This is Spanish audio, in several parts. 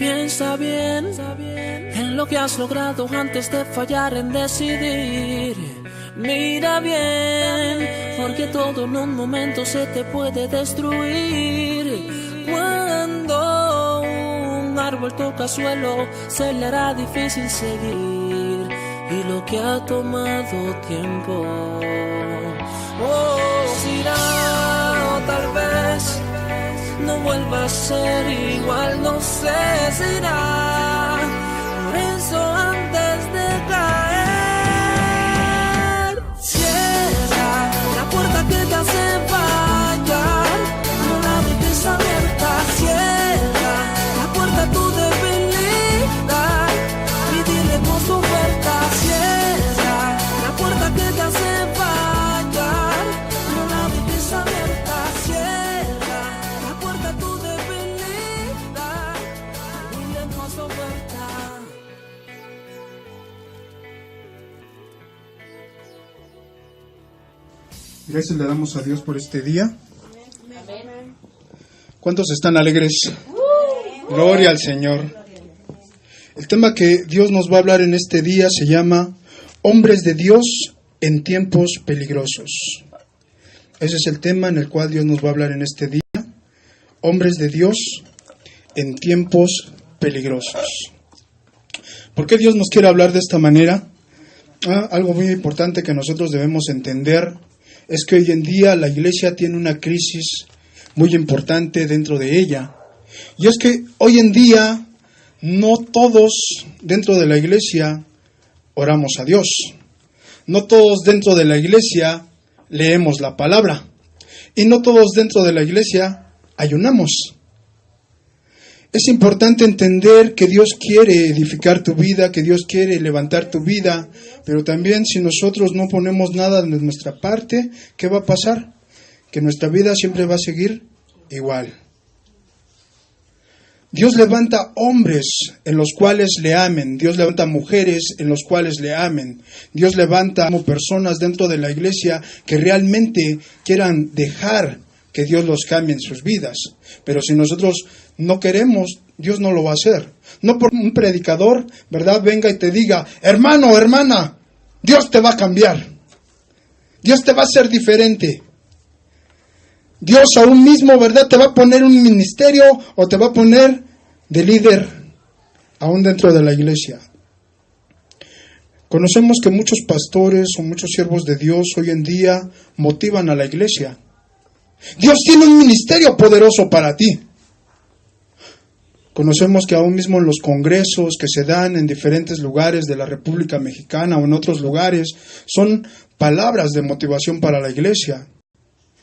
Piensa bien en lo que has logrado antes de fallar en decidir. Mira bien, porque todo en un momento se te puede destruir. Cuando un árbol toca suelo, se le hará difícil seguir. Y lo que ha tomado tiempo, será, o tal vez no vuelva a ser igual, no sé, será. Por eso antes de caer, cierra la puerta que te hace fallar, no la dejes abierta. Cierra la puerta a tu debilidad y dile con tu oferta. Cierra la puerta que te hace fallar, no la dejes abierta. Cierra la puerta a tu debilidad y dile con tu oferta. Gracias le damos a Dios por este día. ¿Cuántos están alegres? Gloria al Señor. El tema que Dios nos va a hablar en este día se llama Hombres de Dios en tiempos peligrosos. Ese es el tema en el cual Dios nos va a hablar en este día. Hombres de Dios en tiempos peligrosos. ¿Por qué Dios nos quiere hablar de esta manera? Algo muy importante que nosotros debemos entender es que hoy en día la iglesia tiene una crisis muy importante dentro de ella. Y es que hoy en día no todos dentro de la iglesia oramos a Dios. No todos dentro de la iglesia leemos la palabra. Y no todos dentro de la iglesia ayunamos. Es importante entender que Dios quiere edificar tu vida, que Dios quiere levantar tu vida, pero también si nosotros no ponemos nada de nuestra parte, ¿qué va a pasar? Que nuestra vida siempre va a seguir igual. Dios levanta hombres en los cuales le amen. Dios levanta mujeres en los cuales le amen. Dios levanta como personas dentro de la iglesia que realmente quieran dejar que Dios los cambie en sus vidas. Pero si nosotros no queremos, Dios no lo va a hacer. No por un predicador, ¿verdad?, venga y te diga, hermano o hermana, Dios te va a cambiar. Dios te va a hacer diferente. Dios aún mismo, ¿verdad?, te va a poner un ministerio o te va a poner de líder aún dentro de la iglesia. Conocemos que muchos pastores o muchos siervos de Dios hoy en día motivan a la iglesia. Dios tiene un ministerio poderoso para ti. Conocemos que aún mismo en los congresos que se dan en diferentes lugares de la República Mexicana o en otros lugares, son palabras de motivación para la iglesia.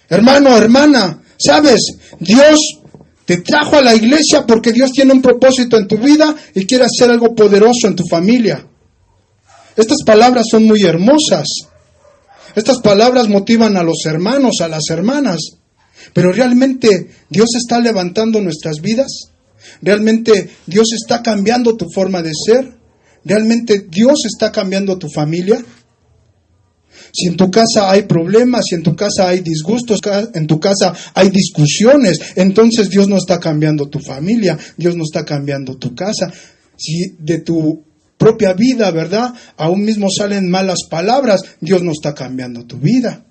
Hermano, hermana, ¿sabes? Dios te trajo a la iglesia porque Dios tiene un propósito en tu vida y quiere hacer algo poderoso en tu familia. Estas palabras son muy hermosas. Estas palabras motivan a los hermanos, a las hermanas. Pero ¿realmente Dios está levantando nuestras vidas? ¿Realmente Dios está cambiando tu forma de ser? ¿Realmente Dios está cambiando tu familia? Si en tu casa hay problemas, si en tu casa hay disgustos, en tu casa hay discusiones, entonces Dios no está cambiando tu familia, Dios no está cambiando tu casa. Si de tu propia vida, ¿verdad?, aún mismo salen malas palabras, Dios no está cambiando tu vida.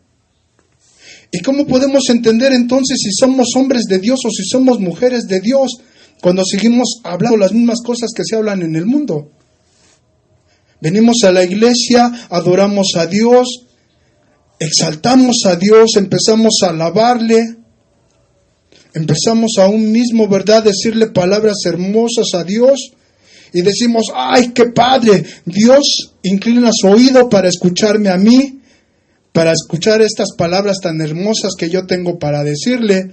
¿Y cómo podemos entender entonces si somos hombres de Dios o si somos mujeres de Dios cuando seguimos hablando las mismas cosas que se hablan en el mundo? Venimos a la iglesia, adoramos a Dios, exaltamos a Dios, empezamos a alabarle, empezamos aún mismo, ¿verdad?, decirle palabras hermosas a Dios y decimos, ¡ay, qué padre! Dios inclina su oído para escucharme a mí, para escuchar estas palabras tan hermosas que yo tengo para decirle.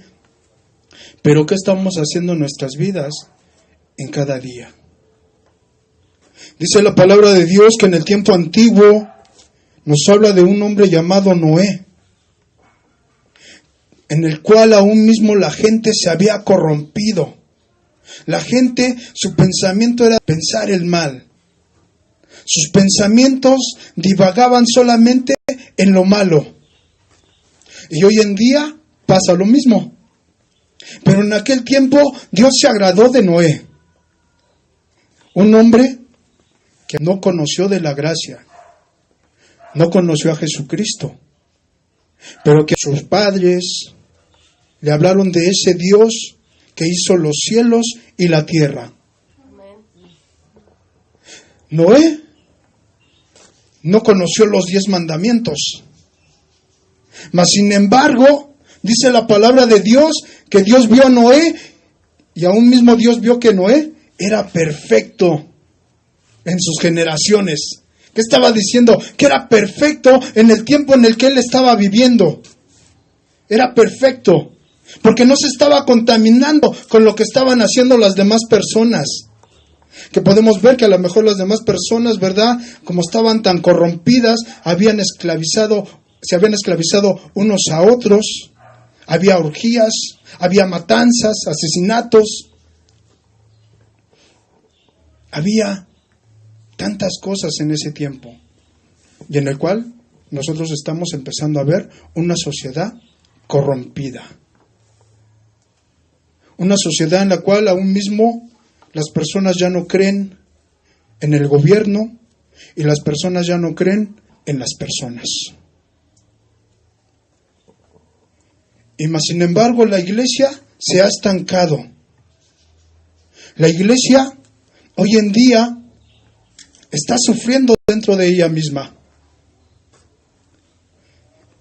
Pero ¿qué estamos haciendo en nuestras vidas en cada día? Dice la palabra de Dios que en el tiempo antiguo nos habla de un hombre llamado Noé, en el cual aún mismo la gente se había corrompido. La gente, su pensamiento era pensar el mal. Sus pensamientos divagaban solamente en lo malo. Y hoy en día pasa lo mismo. Pero en aquel tiempo Dios se agradó de Noé. Un hombre que no conoció de la gracia, no conoció a Jesucristo, pero que sus padres le hablaron de ese Dios que hizo los cielos y la tierra. Noé no conoció los 10 mandamientos, mas sin embargo, dice la palabra de Dios que Dios vio a Noé y aún mismo Dios vio que Noé era perfecto en sus generaciones. ¿Qué estaba diciendo? Que era perfecto en el tiempo en el que él estaba viviendo. Era perfecto, porque no se estaba contaminando con lo que estaban haciendo las demás personas. Que podemos ver que a lo mejor las demás personas, ¿verdad? Como estaban tan corrompidas, se habían esclavizado unos a otros. Había orgías, había matanzas, asesinatos. Había tantas cosas en ese tiempo, y en el cual nosotros estamos empezando a ver una sociedad corrompida. Una sociedad en la cual aún mismo las personas ya no creen en el gobierno y las personas ya no creen en las personas. Y más sin embargo la iglesia se ha estancado. La iglesia hoy en día está sufriendo dentro de ella misma.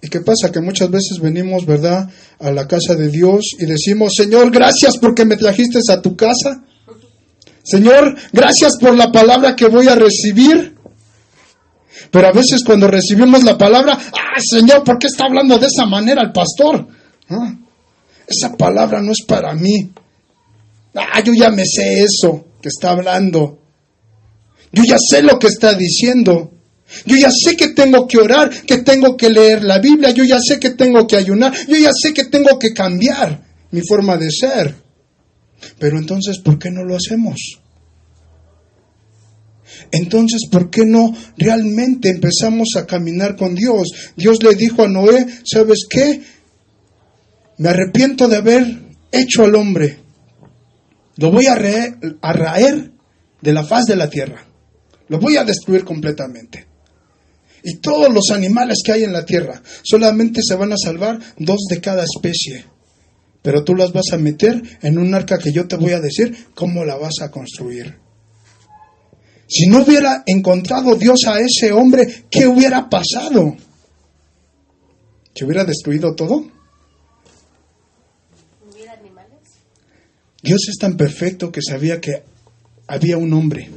¿Y qué pasa? Que muchas veces venimos, ¿verdad?, a la casa de Dios y decimos: Señor, gracias porque me trajiste a tu casa. Señor, gracias por la palabra que voy a recibir. Pero a veces cuando recibimos la palabra, Señor, ¿por qué está hablando de esa manera el pastor? Esa palabra no es para mí. Yo ya me sé eso que está hablando. Yo ya sé lo que está diciendo. Yo ya sé que tengo que orar, que tengo que leer la Biblia. Yo ya sé que tengo que ayunar. Yo ya sé que tengo que cambiar mi forma de ser. Pero entonces, ¿por qué no lo hacemos? Entonces, ¿por qué no realmente empezamos a caminar con Dios? Dios le dijo a Noé: ¿sabes qué? Me arrepiento de haber hecho al hombre. Lo voy a raer de la faz de la tierra. Lo voy a destruir completamente. Y todos los animales que hay en la tierra, solamente se van a salvar 2 de cada especie. Pero tú las vas a meter en un arca que yo te voy a decir cómo la vas a construir. Si no hubiera encontrado Dios a ese hombre, ¿qué hubiera pasado? ¿Se hubiera destruido todo? ¿Hubiera animales? Dios es tan perfecto que sabía que había un hombre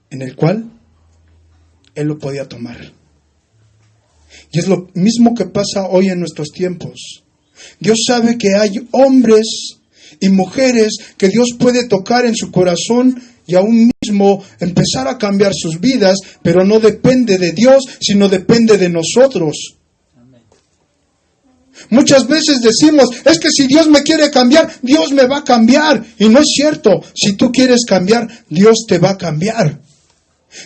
en el cual Él lo podía tomar. Y es lo mismo que pasa hoy en nuestros tiempos. Dios sabe que hay hombres y mujeres que Dios puede tocar en su corazón y aún mismo empezar a cambiar sus vidas, pero no depende de Dios, sino depende de nosotros. Muchas veces decimos: es que si Dios me quiere cambiar, Dios me va a cambiar. Y no es cierto. Si tú quieres cambiar, Dios te va a cambiar.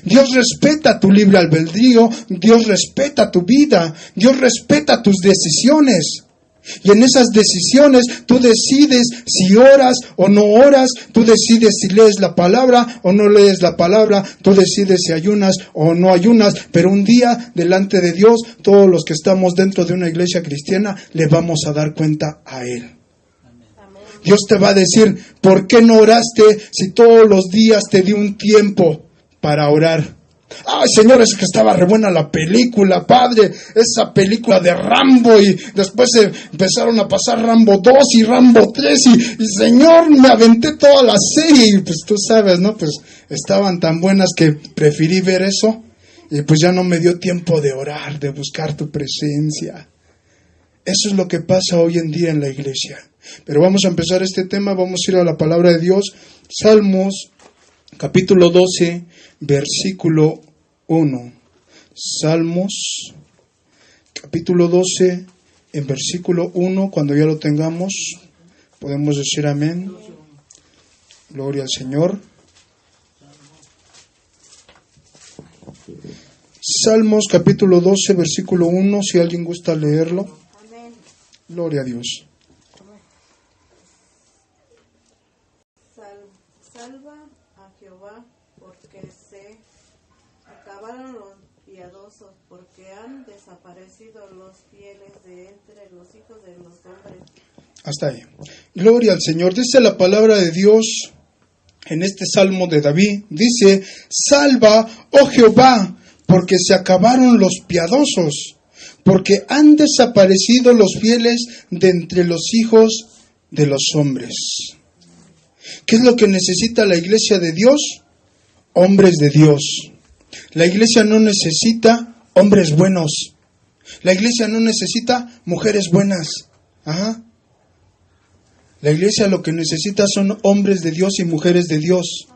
Dios respeta tu libre albedrío, Dios respeta tu vida, Dios respeta tus decisiones. Y en esas decisiones tú decides si oras o no oras, tú decides si lees la palabra o no lees la palabra, tú decides si ayunas o no ayunas, pero un día delante de Dios, todos los que estamos dentro de una iglesia cristiana, le vamos a dar cuenta a Él. Dios te va a decir: ¿por qué no oraste si todos los días te di un tiempo para orar? Ay, Señor, es que estaba re buena la película, Padre, esa película de Rambo, y después empezaron a pasar Rambo 2 y Rambo 3, y Señor, me aventé toda la serie, y pues tú sabes, ¿no? Pues estaban tan buenas que preferí ver eso, y pues ya no me dio tiempo de orar, de buscar tu presencia. Eso es lo que pasa hoy en día en la iglesia. Pero vamos a empezar este tema, vamos a ir a la palabra de Dios. Salmos, capítulo 12, versículo 1. Salmos, capítulo 12, en versículo 1. Cuando ya lo tengamos, podemos decir amén. Gloria al Señor. Salmos, capítulo 12, versículo 1. Si alguien gusta leerlo. Gloria a Dios. Salva a Jehová, porque se acabaron los piadosos, porque han desaparecido los fieles de entre los hijos de los hombres. Hasta ahí. Gloria al Señor. Dice la palabra de Dios en este salmo de David. Dice, salva, oh Jehová, porque se acabaron los piadosos, porque han desaparecido los fieles de entre los hijos de los hombres. ¿Qué es lo que necesita la iglesia de Dios? Hombres de Dios. La iglesia no necesita hombres buenos. La iglesia no necesita mujeres buenas. Ajá. La iglesia lo que necesita son hombres de Dios y mujeres de Dios.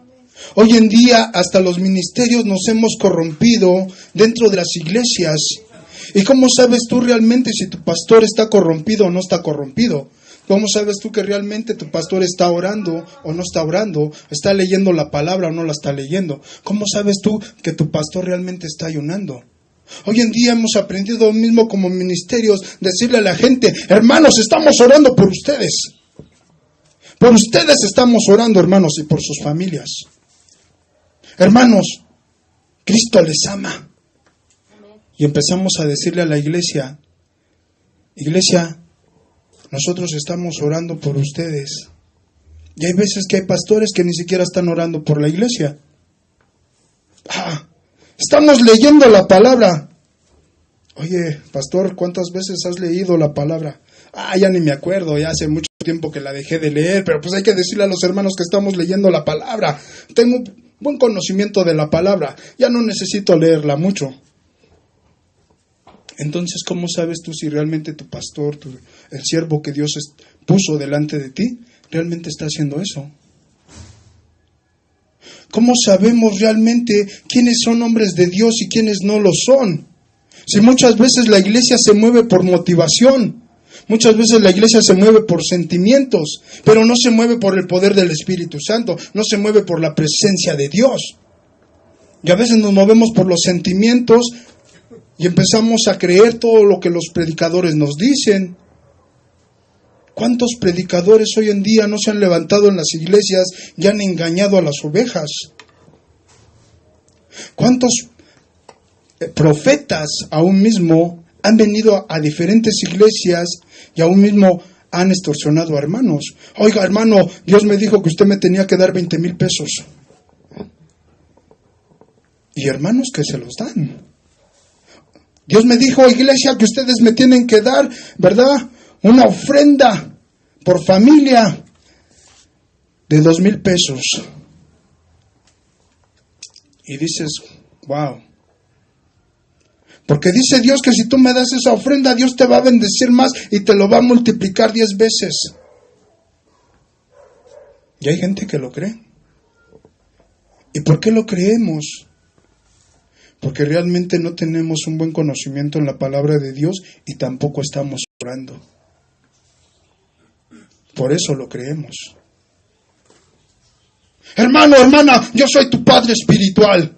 Hoy en día hasta los ministerios nos hemos corrompido dentro de las iglesias. ¿Y cómo sabes tú realmente si tu pastor está corrompido o no está corrompido? ¿Cómo sabes tú que realmente tu pastor está orando o no está orando? ¿Está leyendo la palabra o no la está leyendo? ¿Cómo sabes tú que tu pastor realmente está ayunando? Hoy en día hemos aprendido mismo como ministerios decirle a la gente, hermanos, estamos orando por ustedes. Por ustedes estamos orando, hermanos, y por sus familias. Hermanos, Cristo les ama. Y empezamos a decirle a la iglesia, iglesia, nosotros estamos orando por ustedes. Y hay veces que hay pastores que ni siquiera están orando por la iglesia. Estamos leyendo la palabra. Oye, pastor, ¿cuántas veces has leído la palabra? Ya ni me acuerdo, ya hace mucho tiempo que la dejé de leer, pero pues hay que decirle a los hermanos que estamos leyendo la palabra. Tengo buen conocimiento de la palabra, ya no necesito leerla mucho. Entonces, ¿cómo sabes tú si realmente tu pastor, el siervo que Dios puso delante de ti, realmente está haciendo eso? ¿Cómo sabemos realmente quiénes son hombres de Dios y quiénes no lo son? Si muchas veces la iglesia se mueve por motivación, muchas veces la iglesia se mueve por sentimientos, pero no se mueve por el poder del Espíritu Santo, no se mueve por la presencia de Dios. Y a veces nos movemos por los sentimientos y empezamos a creer todo lo que los predicadores nos dicen. ¿Cuántos predicadores hoy en día no se han levantado en las iglesias y han engañado a las ovejas? ¿Cuántos profetas aún mismo han venido a diferentes iglesias y aún mismo han extorsionado a hermanos? Oiga, hermano, Dios me dijo que usted me tenía que dar 20,000 pesos. Y hermanos que se los dan. Dios me dijo, iglesia, que ustedes me tienen que dar, ¿verdad?, una ofrenda por familia de 2,000 pesos. Y dices, wow. Porque dice Dios que si tú me das esa ofrenda, Dios te va a bendecir más y te lo va a multiplicar 10 veces. Y hay gente que lo cree. ¿Y por qué lo creemos? Porque realmente no tenemos un buen conocimiento en la palabra de Dios y tampoco estamos orando. Por eso lo creemos. Hermano, hermana, yo soy tu padre espiritual.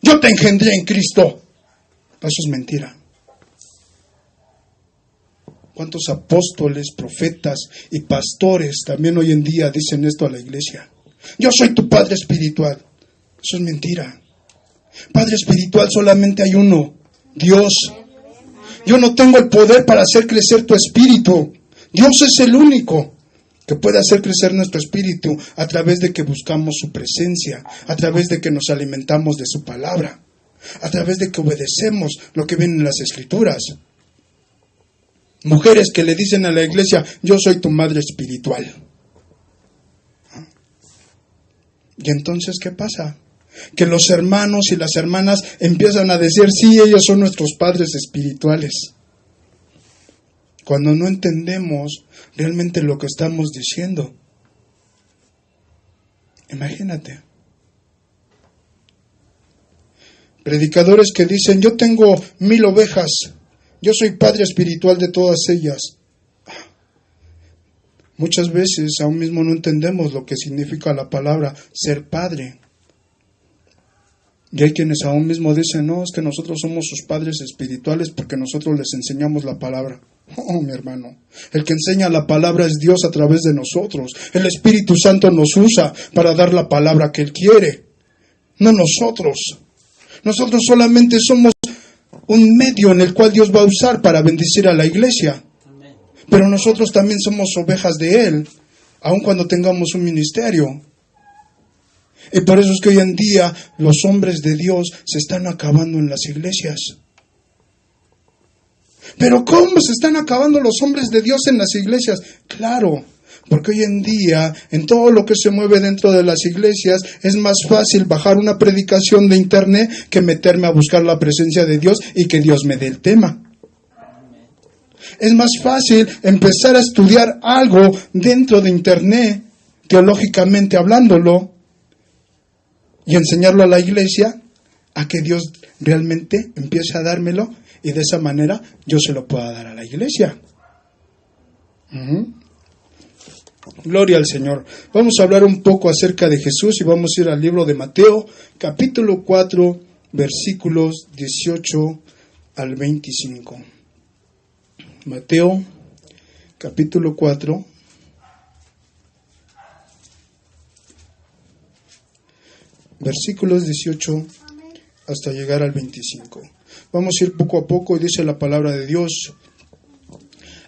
Yo te engendré en Cristo. Eso es mentira. ¿Cuántos apóstoles, profetas y pastores también hoy en día dicen esto a la iglesia? Yo soy tu padre espiritual. Eso es mentira. Padre espiritual solamente hay uno, Dios. Yo no tengo el poder para hacer crecer tu espíritu. Dios es el único que puede hacer crecer nuestro espíritu a través de que buscamos su presencia, a través de que nos alimentamos de su palabra, a través de que obedecemos lo que viene en las Escrituras. Mujeres que le dicen a la iglesia, yo soy tu madre espiritual. Y entonces, ¿qué pasa? Que los hermanos y las hermanas empiezan a decir, sí, ellos son nuestros padres espirituales. Cuando no entendemos realmente lo que estamos diciendo. Imagínate. Predicadores que dicen, yo tengo 1,000 ovejas, yo soy padre espiritual de todas ellas. Muchas veces aún mismo no entendemos lo que significa la palabra ser padre. Y hay quienes aún mismo dicen, no, es que nosotros somos sus padres espirituales porque nosotros les enseñamos la palabra. Oh, mi hermano, el que enseña la palabra es Dios a través de nosotros. El Espíritu Santo nos usa para dar la palabra que Él quiere, no nosotros. Nosotros solamente somos un medio en el cual Dios va a usar para bendecir a la iglesia. Pero nosotros también somos ovejas de Él, aun cuando tengamos un ministerio. Y por eso es que hoy en día los hombres de Dios se están acabando en las iglesias. ¿Pero cómo se están acabando los hombres de Dios en las iglesias? Claro, porque hoy en día, en todo lo que se mueve dentro de las iglesias, es más fácil bajar una predicación de internet que meterme a buscar la presencia de Dios y que Dios me dé el tema. Es más fácil empezar a estudiar algo dentro de internet, teológicamente hablándolo, y enseñarlo a la iglesia, a que Dios realmente empiece a dármelo y de esa manera yo se lo pueda dar a la iglesia. Gloria al Señor. Vamos a hablar un poco acerca de Jesús y vamos a ir al libro de Mateo, capítulo 4, versículos 18 al 25. Mateo, capítulo 4, versículos 18 hasta llegar al 25. Vamos a ir poco a poco y dice la palabra de Dios.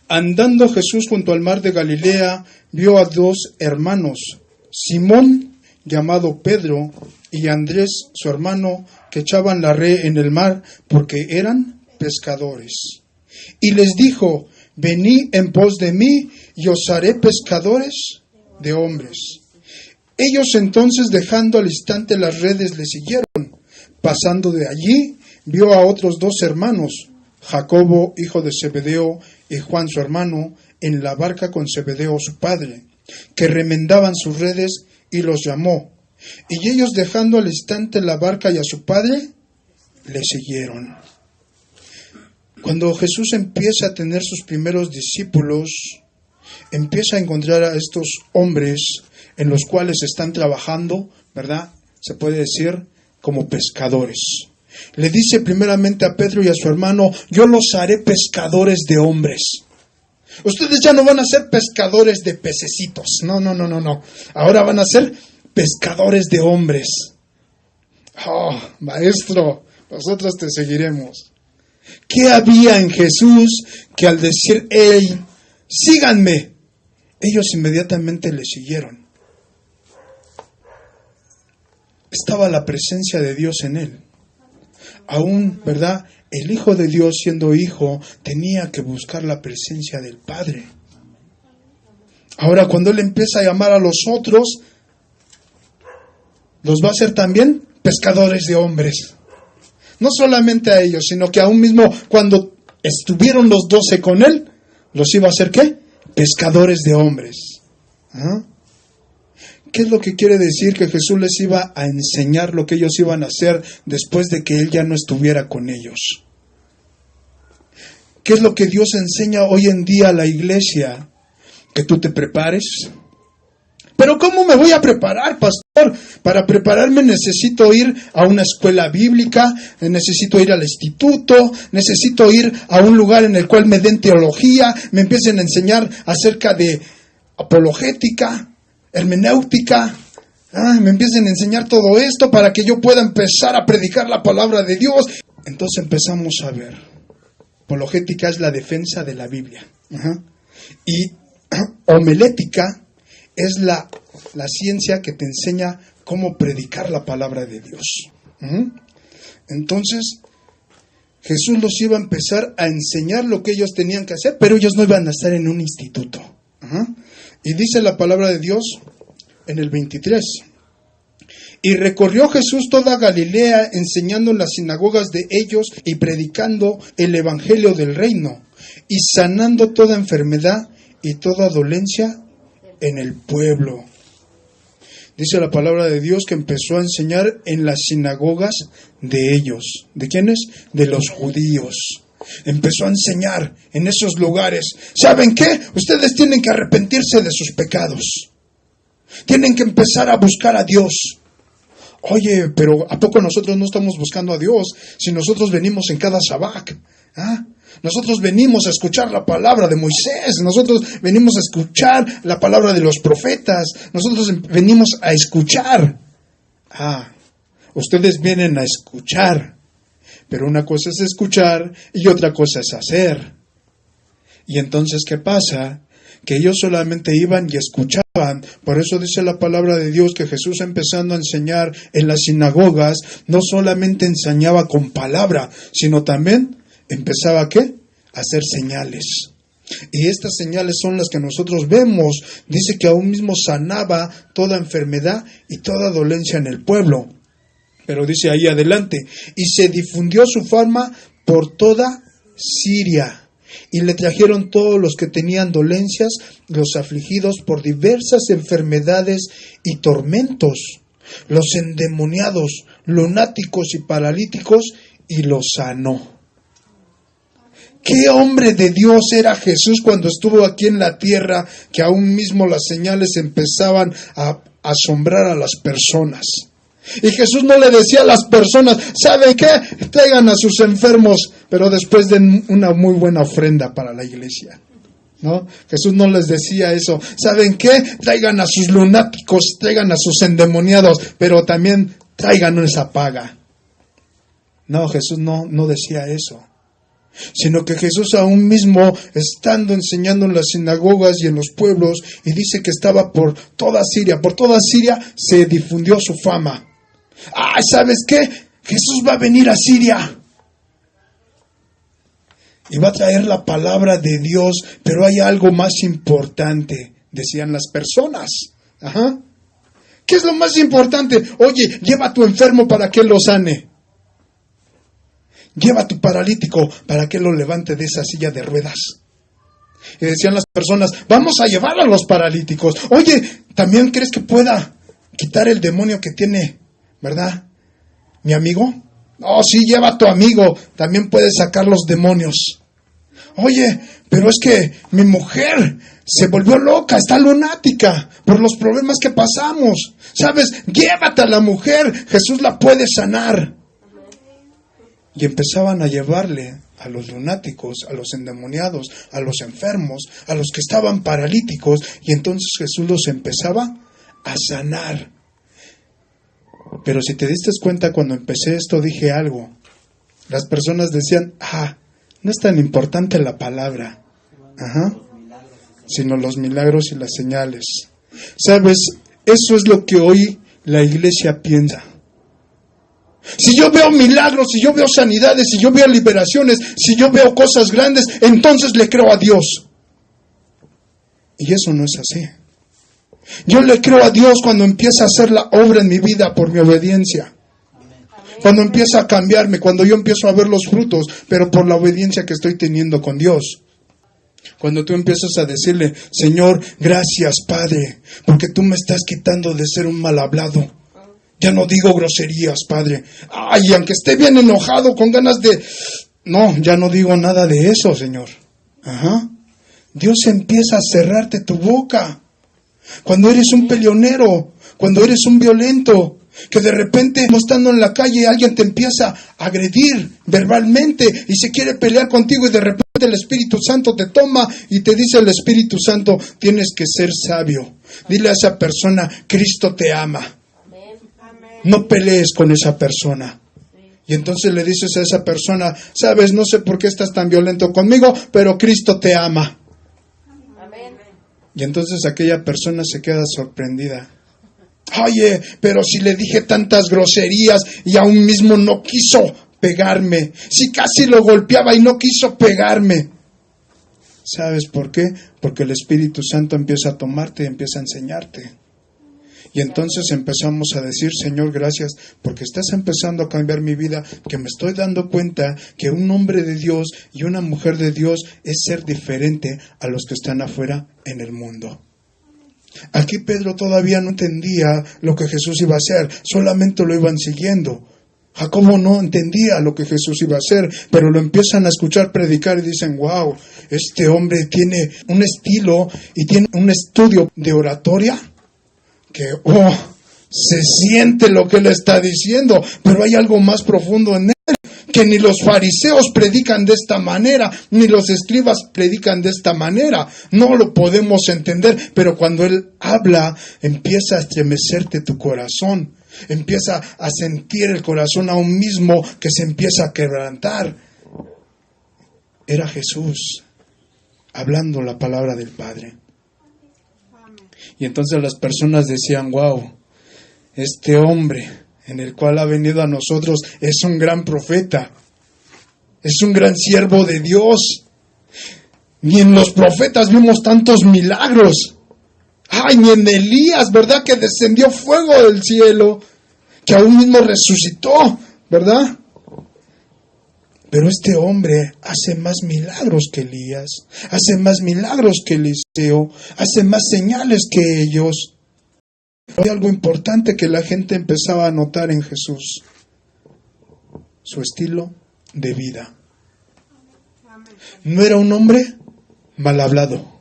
Andando Jesús junto al mar de Galilea, vio a dos hermanos, Simón, llamado Pedro, y Andrés, su hermano, que echaban la red en el mar porque eran pescadores. Y les dijo, venid en pos de mí y os haré pescadores de hombres. Ellos entonces, dejando al instante las redes, le siguieron. Pasando de allí, vio a otros dos hermanos, Jacobo, hijo de Zebedeo, y Juan, su hermano, en la barca con Zebedeo, su padre, que remendaban sus redes, y los llamó. Y ellos, dejando al instante la barca y a su padre, le siguieron. Cuando Jesús empieza a tener sus primeros discípulos, empieza a encontrar a estos hombres en los cuales están trabajando, ¿verdad? Se puede decir como pescadores. Le dice primeramente a Pedro y a su hermano, yo los haré pescadores de hombres. Ustedes ya no van a ser pescadores de pececitos. No. Ahora van a ser pescadores de hombres. Oh, maestro, nosotros te seguiremos. ¿Qué había en Jesús que al decir, hey, síganme, ellos inmediatamente le siguieron? Estaba la presencia de Dios en él. Aún, ¿verdad? El Hijo de Dios, siendo hijo, tenía que buscar la presencia del Padre. Ahora, cuando él empieza a llamar a los otros, los va a hacer también pescadores de hombres. No solamente a ellos, sino que aún mismo cuando estuvieron los 12 con él, los iba a hacer ¿qué? Pescadores de hombres. ¿Ah? ¿Qué es lo que quiere decir? Que Jesús les iba a enseñar lo que ellos iban a hacer después de que Él ya no estuviera con ellos. ¿Qué es lo que Dios enseña hoy en día a la iglesia? Que tú te prepares. ¿Pero cómo me voy a preparar, pastor? Para prepararme necesito ir a una escuela bíblica, necesito ir al instituto, necesito ir a un lugar en el cual me den teología, me empiecen a enseñar acerca de apologética, hermenéutica, me empiecen a enseñar todo esto para que yo pueda empezar a predicar la palabra de Dios. Entonces empezamos a ver, apologética es la defensa de la Biblia, y homilética es la ciencia que te enseña cómo predicar la palabra de Dios. Entonces Jesús los iba a empezar a enseñar lo que ellos tenían que hacer, pero ellos no iban a estar en un instituto. Y dice la palabra de Dios en el 23. Y recorrió Jesús toda Galilea, enseñando en las sinagogas de ellos y predicando el evangelio del reino, y sanando toda enfermedad y toda dolencia en el pueblo. Dice la palabra de Dios que empezó a enseñar en las sinagogas de ellos. ¿De quiénes? De los judíos. Empezó a enseñar en esos lugares. ¿Saben qué? Ustedes tienen que arrepentirse de sus pecados. Tienen que empezar a buscar a Dios. Oye, pero ¿a poco nosotros no estamos buscando a Dios si nosotros venimos en cada Shabbat? ¿Ah? Nosotros venimos a escuchar la palabra de Moisés, nosotros venimos a escuchar la palabra de los profetas, nosotros venimos a escuchar. Ustedes vienen a escuchar, pero una cosa es escuchar y otra cosa es hacer. Y entonces, ¿qué pasa? Que ellos solamente iban y escuchaban. Por eso dice la palabra de Dios que Jesús, empezando a enseñar en las sinagogas, no solamente enseñaba con palabra, sino también empezaba ¿a qué? A hacer señales. Y estas señales son las que nosotros vemos. Dice que aún mismo sanaba toda enfermedad y toda dolencia en el pueblo. Pero dice ahí adelante, y se difundió su fama por toda Siria. Y le trajeron todos los que tenían dolencias, los afligidos por diversas enfermedades y tormentos, los endemoniados, lunáticos y paralíticos, y los sanó. ¿Qué hombre de Dios era Jesús cuando estuvo aquí en la tierra, que aún mismo las señales empezaban a asombrar a las personas? Y Jesús no le decía a las personas, ¿saben qué? Traigan a sus enfermos, pero después den una muy buena ofrenda para la iglesia. ¿No? Jesús no les decía eso. ¿Saben qué? Traigan a sus lunáticos, traigan a sus endemoniados, pero también traigan esa paga. No, Jesús no decía eso. Sino que Jesús aún mismo, estando enseñando en las sinagogas y en los pueblos, y dice que estaba por toda Siria se difundió su fama. ¿Sabes qué? Jesús va a venir a Siria y va a traer la palabra de Dios, pero hay algo más importante, decían las personas. ¿Qué es lo más importante? Oye, lleva a tu enfermo para que lo sane. Lleva a tu paralítico para que lo levante de esa silla de ruedas. Y decían las personas, vamos a llevar a los paralíticos. Oye, ¿también crees que pueda quitar el demonio que tiene, verdad, mi amigo? Sí, lleva a tu amigo, también puede sacar los demonios. Oye, pero es que mi mujer se volvió loca, está lunática por los problemas que pasamos. ¿Sabes? Llévate a la mujer, Jesús la puede sanar. Y empezaban a llevarle a los lunáticos, a los endemoniados, a los enfermos, a los que estaban paralíticos, y entonces Jesús los empezaba a sanar. Pero si te diste cuenta, cuando empecé esto dije algo. Las personas decían, no es tan importante la palabra, sino los milagros y las señales. ¿Sabes? Eso es lo que hoy la iglesia piensa. Si yo veo milagros, si yo veo sanidades, si yo veo liberaciones, si yo veo cosas grandes, entonces le creo a Dios. Y eso no es así. Yo le creo a Dios cuando empieza a hacer la obra en mi vida por mi obediencia. Cuando empieza a cambiarme, cuando yo empiezo a ver los frutos, pero por la obediencia que estoy teniendo con Dios. Cuando tú empiezas a decirle, Señor, gracias Padre, porque tú me estás quitando de ser un mal hablado. Ya no digo groserías, Padre. Aunque esté bien enojado, con ganas de... No, ya no digo nada de eso, Señor. Dios empieza a cerrarte tu boca. Cuando eres un peleonero, cuando eres un violento, que de repente, estando en la calle, alguien te empieza a agredir verbalmente y se quiere pelear contigo, y de repente el Espíritu Santo te toma y te dice el Espíritu Santo, tienes que ser sabio. Dile a esa persona, Cristo te ama. No pelees con esa persona. Y entonces le dices a esa persona, sabes, no sé por qué estás tan violento conmigo, pero Cristo te ama. Amén. Y entonces aquella persona se queda sorprendida. Oye, pero si le dije tantas groserías y aún mismo no quiso pegarme. Si casi lo golpeaba y no quiso pegarme. ¿Sabes por qué? Porque el Espíritu Santo empieza a tomarte y empieza a enseñarte. Y entonces empezamos a decir, Señor, gracias, porque estás empezando a cambiar mi vida, que me estoy dando cuenta que un hombre de Dios y una mujer de Dios es ser diferente a los que están afuera en el mundo. Aquí Pedro todavía no entendía lo que Jesús iba a hacer, solamente lo iban siguiendo. Jacobo no entendía lo que Jesús iba a hacer, pero lo empiezan a escuchar predicar y dicen, wow, este hombre tiene un estilo y tiene un estudio de oratoria que, Se siente lo que él está diciendo, pero hay algo más profundo en él, que ni los fariseos predican de esta manera, ni los escribas predican de esta manera. No lo podemos entender, pero cuando él habla, empieza a estremecerte tu corazón. Empieza a sentir el corazón a un mismo que se empieza a quebrantar. Era Jesús hablando la palabra del Padre. Y entonces las personas decían, wow, este hombre en el cual ha venido a nosotros es un gran profeta, es un gran siervo de Dios. Ni en los profetas vimos tantos milagros. Ay, ni en Elías, ¿verdad? Que descendió fuego del cielo, que aún mismo resucitó, ¿verdad? Pero este hombre hace más milagros que Elías, hace más milagros que Eliseo, hace más señales que ellos. Hay algo importante que la gente empezaba a notar en Jesús: su estilo de vida. No era un hombre mal hablado.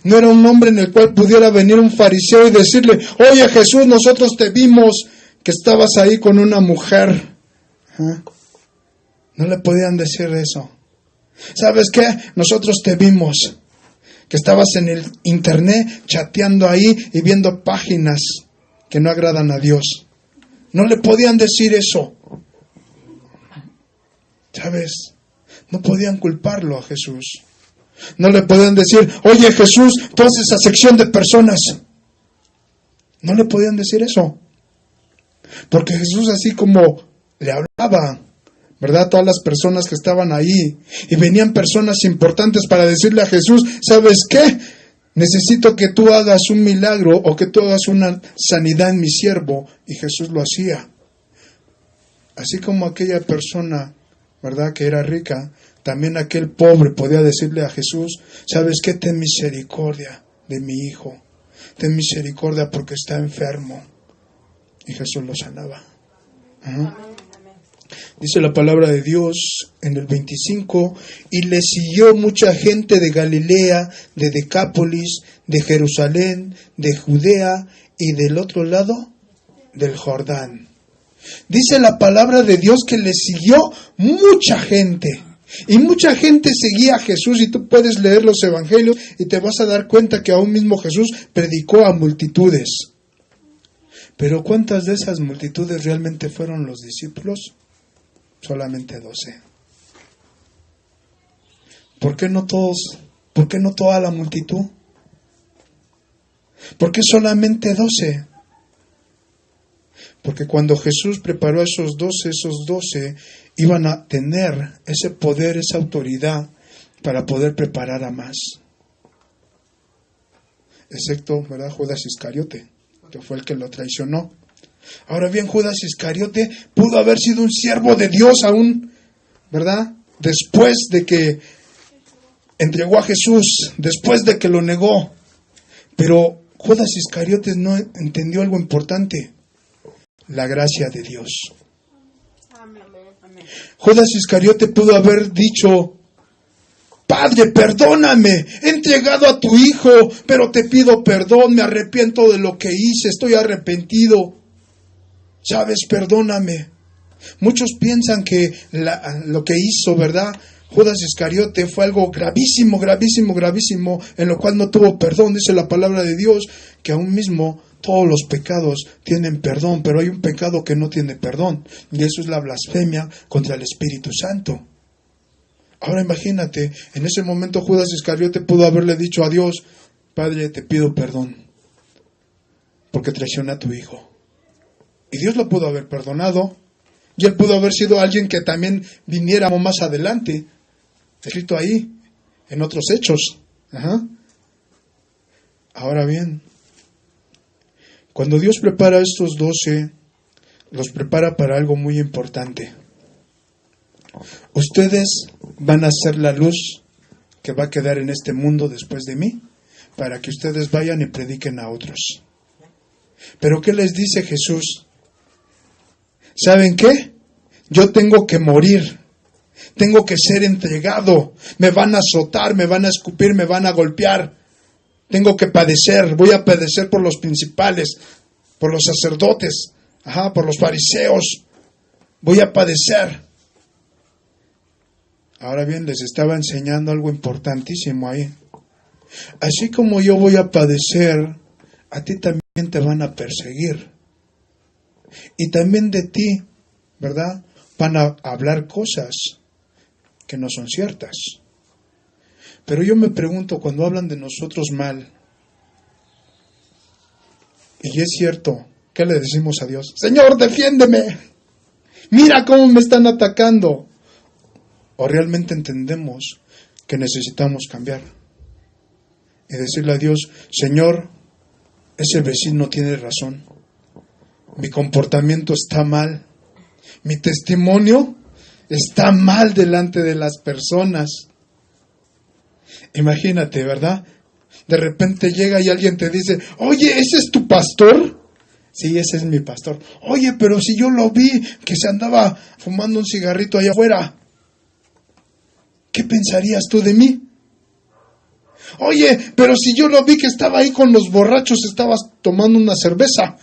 No era un hombre en el cual pudiera venir un fariseo y decirle, oye Jesús, nosotros te vimos que estabas ahí con una mujer. No le podían decir eso. ¿Sabes qué? Nosotros te vimos que estabas en el internet chateando ahí y viendo páginas que no agradan a Dios. No le podían decir eso. ¿Sabes? No podían culparlo a Jesús. No le podían decir, oye Jesús, tú haces esa sección de personas. No le podían decir eso. Porque Jesús, así como le hablaba, ¿verdad? Todas las personas que estaban ahí, y venían personas importantes para decirle a Jesús, ¿sabes qué? Necesito que tú hagas un milagro o que tú hagas una sanidad en mi siervo. Y Jesús lo hacía. Así como aquella persona, ¿verdad?, que era rica, también aquel pobre podía decirle a Jesús, ¿sabes qué? Ten misericordia de mi hijo. Ten misericordia porque está enfermo. Y Jesús lo sanaba. Dice la palabra de Dios en el 25, y le siguió mucha gente de Galilea, de Decápolis, de Jerusalén, de Judea y del otro lado del Jordán. Dice la palabra de Dios que le siguió mucha gente. Y mucha gente seguía a Jesús, y tú puedes leer los evangelios y te vas a dar cuenta que aún mismo Jesús predicó a multitudes. Pero ¿cuántas de esas multitudes realmente fueron los discípulos? Solamente 12. ¿Por qué no todos? ¿Por qué no toda la multitud? ¿Por qué solamente 12? Porque cuando Jesús preparó a esos 12 iban a tener ese poder, esa autoridad para poder preparar a más. Excepto, ¿verdad?, Judas Iscariote, que fue el que lo traicionó. Ahora bien, Judas Iscariote pudo haber sido un siervo de Dios aún, ¿verdad? Después de que entregó a Jesús, después de que lo negó. Pero Judas Iscariote no entendió algo importante: la gracia de Dios. Judas Iscariote pudo haber dicho, Padre, perdóname, he entregado a tu hijo, pero te pido perdón, me arrepiento de lo que hice, estoy arrepentido. ¿Sabes? Perdóname. Muchos piensan que lo que hizo, ¿verdad?, Judas Iscariote fue algo gravísimo, en lo cual no tuvo perdón. Dice la palabra de Dios que aún mismo todos los pecados tienen perdón, pero hay un pecado que no tiene perdón, y eso es la blasfemia contra el Espíritu Santo. Ahora imagínate, en ese momento Judas Iscariote pudo haberle dicho a Dios, Padre, te pido perdón, porque traicioné a tu hijo. Y Dios lo pudo haber perdonado, y él pudo haber sido alguien que también viniera más adelante, escrito ahí, en otros hechos. Ahora bien, cuando Dios prepara a estos 12, los prepara para algo muy importante. Ustedes van a ser la luz que va a quedar en este mundo después de mí, para que ustedes vayan y prediquen a otros. ¿Pero qué les dice Jesús? ¿Saben qué? Yo tengo que morir, tengo que ser entregado, me van a azotar, me van a escupir, me van a golpear, Tengo que padecer, voy a padecer por los principales, por los sacerdotes, por los fariseos. Voy a padecer. Ahora bien, les estaba enseñando algo importantísimo ahí. Así como yo voy a padecer, a ti también te van a perseguir. Y también de ti, ¿verdad? Van a hablar cosas que no son ciertas. Pero yo me pregunto, cuando hablan de nosotros mal, y es cierto, ¿qué le decimos a Dios? Señor, defiéndeme. Mira cómo me están atacando. O realmente entendemos que necesitamos cambiar. Y decirle a Dios, Señor, ese vecino tiene razón. Mi comportamiento está mal. Mi testimonio está mal delante de las personas. Imagínate, ¿verdad? De repente llega y alguien te dice, oye, ¿ese es tu pastor? Sí, ese es mi pastor. Oye, pero si yo lo vi que se andaba fumando un cigarrito allá afuera, ¿qué pensarías tú de mí? Oye, pero si yo lo vi que estaba ahí con los borrachos, estabas tomando una cerveza,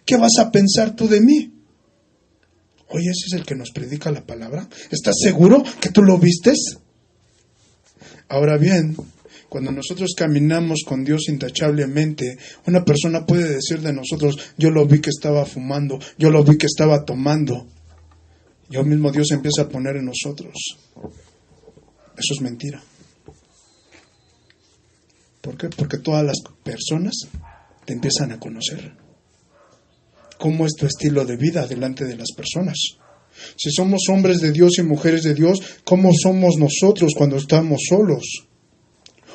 ¿qué vas a pensar tú de mí? Oye, ¿ese es el que nos predica la palabra? ¿Estás seguro que tú lo vistes? Ahora bien, cuando nosotros caminamos con Dios intachablemente, una persona puede decir de nosotros, yo lo vi que estaba fumando, yo lo vi que estaba tomando. Y el mismo Dios empieza a poner en nosotros. Eso es mentira. ¿Por qué? Porque todas las personas te empiezan a conocer. ¿Cómo es tu estilo de vida delante de las personas? Si somos hombres de Dios y mujeres de Dios, ¿cómo somos nosotros cuando estamos solos?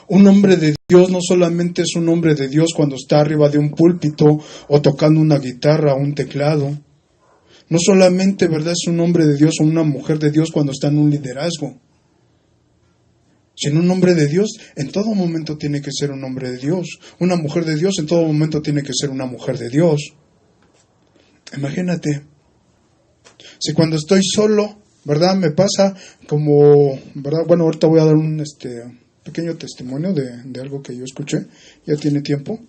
Un hombre de Dios no solamente es un hombre de Dios cuando está arriba de un púlpito o tocando una guitarra o un teclado. No solamente, ¿verdad?, es un hombre de Dios o una mujer de Dios cuando está en un liderazgo. Sino un hombre de Dios en todo momento tiene que ser un hombre de Dios. Una mujer de Dios en todo momento tiene que ser una mujer de Dios. Imagínate, si cuando estoy solo, ¿verdad?, me pasa como, ¿verdad? Bueno, ahorita voy a dar un pequeño testimonio de algo que yo escuché, ya tiene tiempo.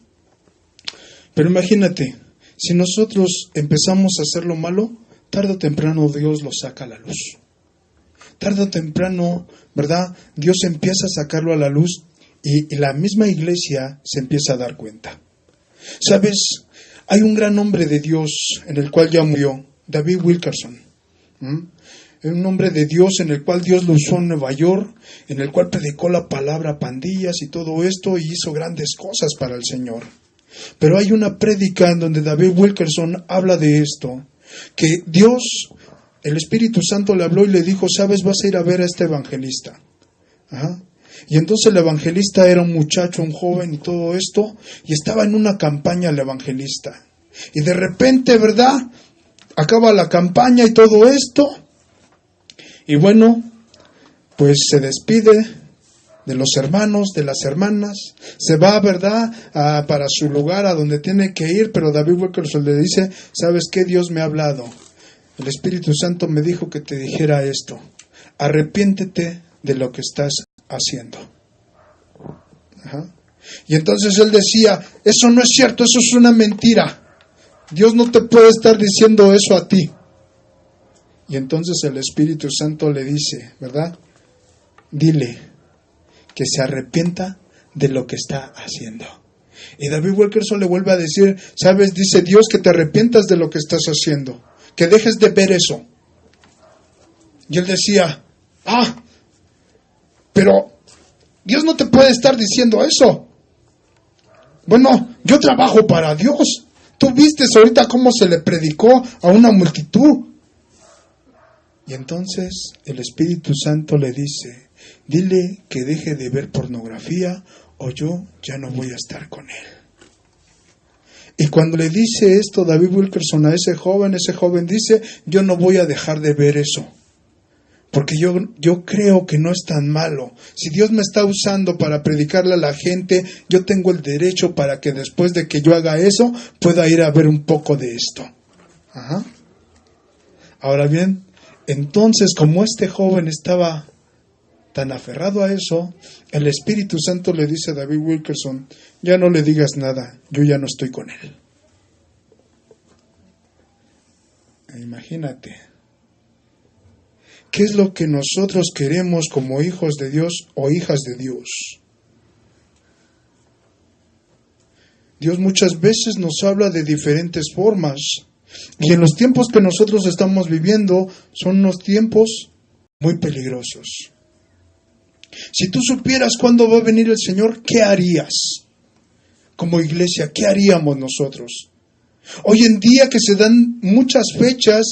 Pero imagínate, si nosotros empezamos a hacer lo malo, tarde o temprano Dios lo saca a la luz. Tarde o temprano, ¿verdad?, Dios empieza a sacarlo a la luz y la misma iglesia se empieza a dar cuenta. ¿Sabes? Hay un gran hombre de Dios en el cual ya murió, David Wilkerson. Un hombre de Dios en el cual Dios lo usó en Nueva York, en el cual predicó la palabra a pandillas y todo esto y hizo grandes cosas para el Señor. Pero hay una prédica en donde David Wilkerson habla de esto, que Dios, el Espíritu Santo le habló y le dijo, ¿sabes? Vas a ir a ver a este evangelista. Y entonces el evangelista era un muchacho, un joven y todo esto, y estaba en una campaña el evangelista. Y de repente, ¿verdad?, acaba la campaña y todo esto, y bueno, pues se despide de los hermanos, de las hermanas, se va, ¿verdad?, para su lugar, a donde tiene que ir, pero David Wilkerson le dice, ¿sabes qué? Dios me ha hablado. El Espíritu Santo me dijo que te dijera esto, arrepiéntete de lo que estás haciendo. Y entonces él decía, eso no es cierto, eso es una mentira. Dios no te puede estar diciendo eso a ti. Y entonces el Espíritu Santo le dice, ¿verdad? Dile que se arrepienta de lo que está haciendo. Y David Wilkerson le vuelve a decir, ¿sabes? Dice Dios que te arrepientas de lo que estás haciendo, que dejes de ver eso. Y él decía, pero Dios no te puede estar diciendo eso. Bueno, yo trabajo para Dios. Tú viste ahorita cómo se le predicó a una multitud. Y entonces el Espíritu Santo le dice, dile que deje de ver pornografía o yo ya no voy a estar con él. Y cuando le dice esto David Wilkerson a ese joven dice, yo no voy a dejar de ver eso. Porque yo creo que no es tan malo. Si Dios me está usando para predicarle a la gente, yo tengo el derecho para que después de que yo haga eso, pueda ir a ver un poco de esto. Ahora bien, entonces como este joven estaba tan aferrado a eso, el Espíritu Santo le dice a David Wilkerson, ya no le digas nada, yo ya no estoy con él. Imagínate. ¿Qué es lo que nosotros queremos como hijos de Dios o hijas de Dios? Dios muchas veces nos habla de diferentes formas. Y en los tiempos que nosotros estamos viviendo son unos tiempos muy peligrosos. Si tú supieras cuándo va a venir el Señor, ¿qué harías? Como iglesia, ¿qué haríamos nosotros? Hoy en día que se dan muchas fechas,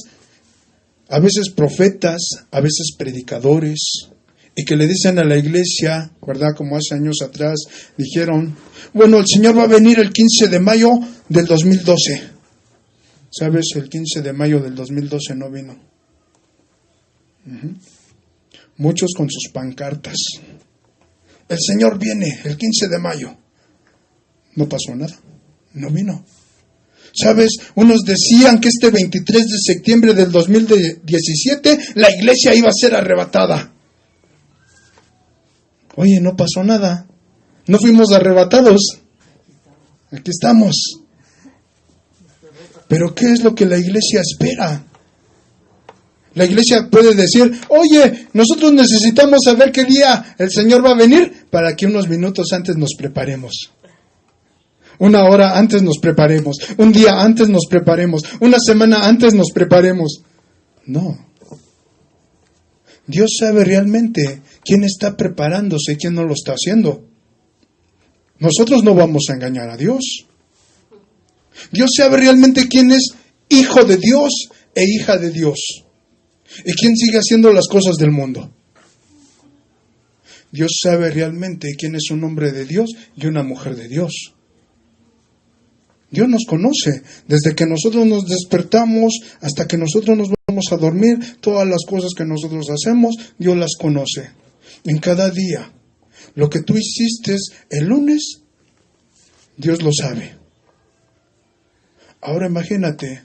a veces profetas, a veces predicadores, y que le dicen a la iglesia, ¿verdad? Como hace años atrás, dijeron, bueno, el Señor va a venir el 15 de mayo del 2012. ¿Sabes? El 15 de mayo del 2012 no vino. Muchos con sus pancartas. El Señor viene el 15 de mayo. No pasó nada. No vino. ¿Sabes? Unos decían que este 23 de septiembre del 2017 la iglesia iba a ser arrebatada. Oye, no pasó nada. No fuimos arrebatados. Aquí estamos. Pero ¿qué es lo que la iglesia espera? La iglesia puede decir, oye, nosotros necesitamos saber qué día el Señor va a venir para que unos minutos antes nos preparemos. Una hora antes nos preparemos. Un día antes nos preparemos. Una semana antes nos preparemos. No. Dios sabe realmente quién está preparándose y quién no lo está haciendo. Nosotros no vamos a engañar a Dios. Dios sabe realmente quién es hijo de Dios e hija de Dios. Y quién sigue haciendo las cosas del mundo. Dios sabe realmente quién es un hombre de Dios y una mujer de Dios. Dios nos conoce. Desde que nosotros nos despertamos hasta que nosotros nos vamos a dormir, todas las cosas que nosotros hacemos, Dios las conoce. En cada día. Lo que tú hiciste el lunes, Dios lo sabe. Ahora imagínate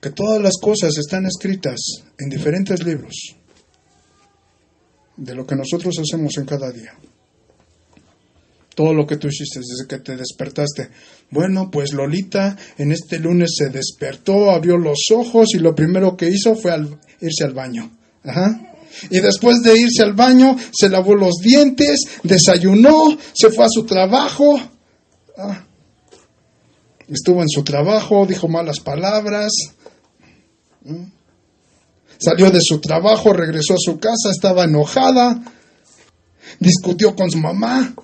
que todas las cosas están escritas en diferentes libros de lo que nosotros hacemos en cada día. Todo lo que tú hiciste desde que te despertaste. Bueno, pues Lolita en este lunes se despertó, abrió los ojos y lo primero que hizo fue irse al baño. Y después de irse al baño, se lavó los dientes, desayunó, se fue a su trabajo. Estuvo en su trabajo, dijo malas palabras. Salió de su trabajo, regresó a su casa, estaba enojada, discutió con su mamá,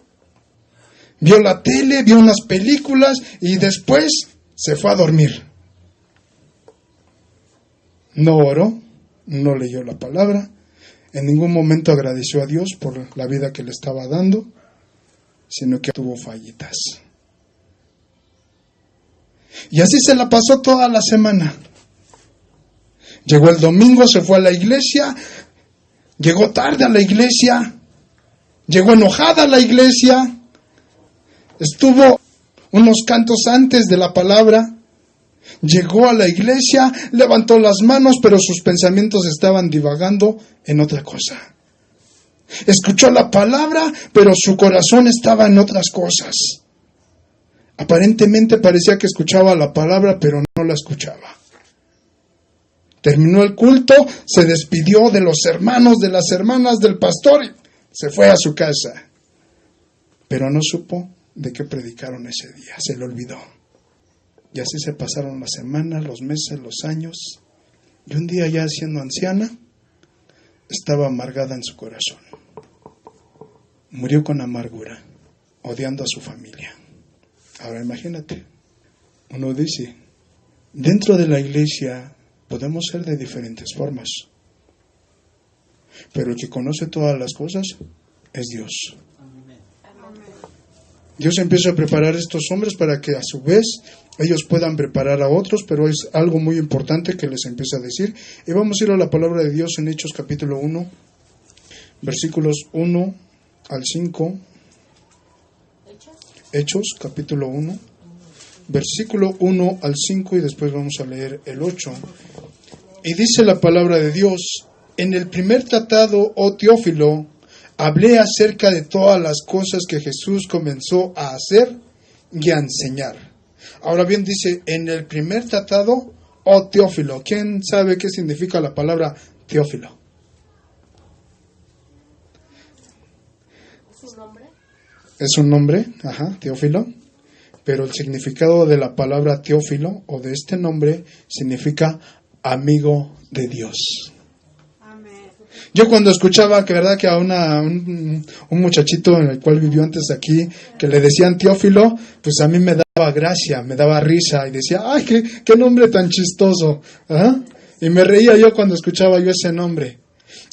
vio la tele, vio unas películas y después se fue a dormir. No oró, no leyó la palabra, en ningún momento agradeció a Dios por la vida que le estaba dando, sino que tuvo fallitas. Y así se la pasó toda la semana. Llegó el domingo, se fue a la iglesia, llegó tarde a la iglesia, llegó enojada a la iglesia, estuvo unos cantos antes de la palabra, llegó a la iglesia, levantó las manos, pero sus pensamientos estaban divagando en otra cosa. Escuchó la palabra, pero su corazón estaba en otras cosas. Aparentemente parecía que escuchaba la palabra, pero no la escuchaba. Terminó el culto, se despidió de los hermanos, de las hermanas, del pastor y se fue a su casa. Pero no supo de qué predicaron ese día, se le olvidó. Y así se pasaron las semanas, los meses, los años. Y un día ya siendo anciana, estaba amargada en su corazón. Murió con amargura, odiando a su familia. Ahora imagínate, uno dice, dentro de la iglesia podemos ser de diferentes formas, pero el que conoce todas las cosas es Dios. Dios empieza a preparar a estos hombres para que a su vez ellos puedan preparar a otros, pero es algo muy importante que les empieza a decir. Y vamos a ir a la palabra de Dios en Hechos capítulo 1, versículos 1 al 5. Hechos capítulo 1, versículo 1 al 5 y después vamos a leer el 8. Y dice la palabra de Dios, en el primer tratado, oh Teófilo, hablé acerca de todas las cosas que Jesús comenzó a hacer y a enseñar. Ahora bien, dice, en el primer tratado, oh Teófilo. ¿Quién sabe qué significa la palabra Teófilo? ¿Es un nombre? Es un nombre, Teófilo. Pero el significado de la palabra Teófilo o de este nombre significa amigo de Dios. Yo cuando escuchaba que verdad que a un muchachito en el cual vivió antes aquí, que le decían Teófilo, pues a mí me daba gracia, me daba risa y decía, ¡ay, qué nombre tan chistoso! ¿Ah? Y me reía yo cuando escuchaba yo ese nombre.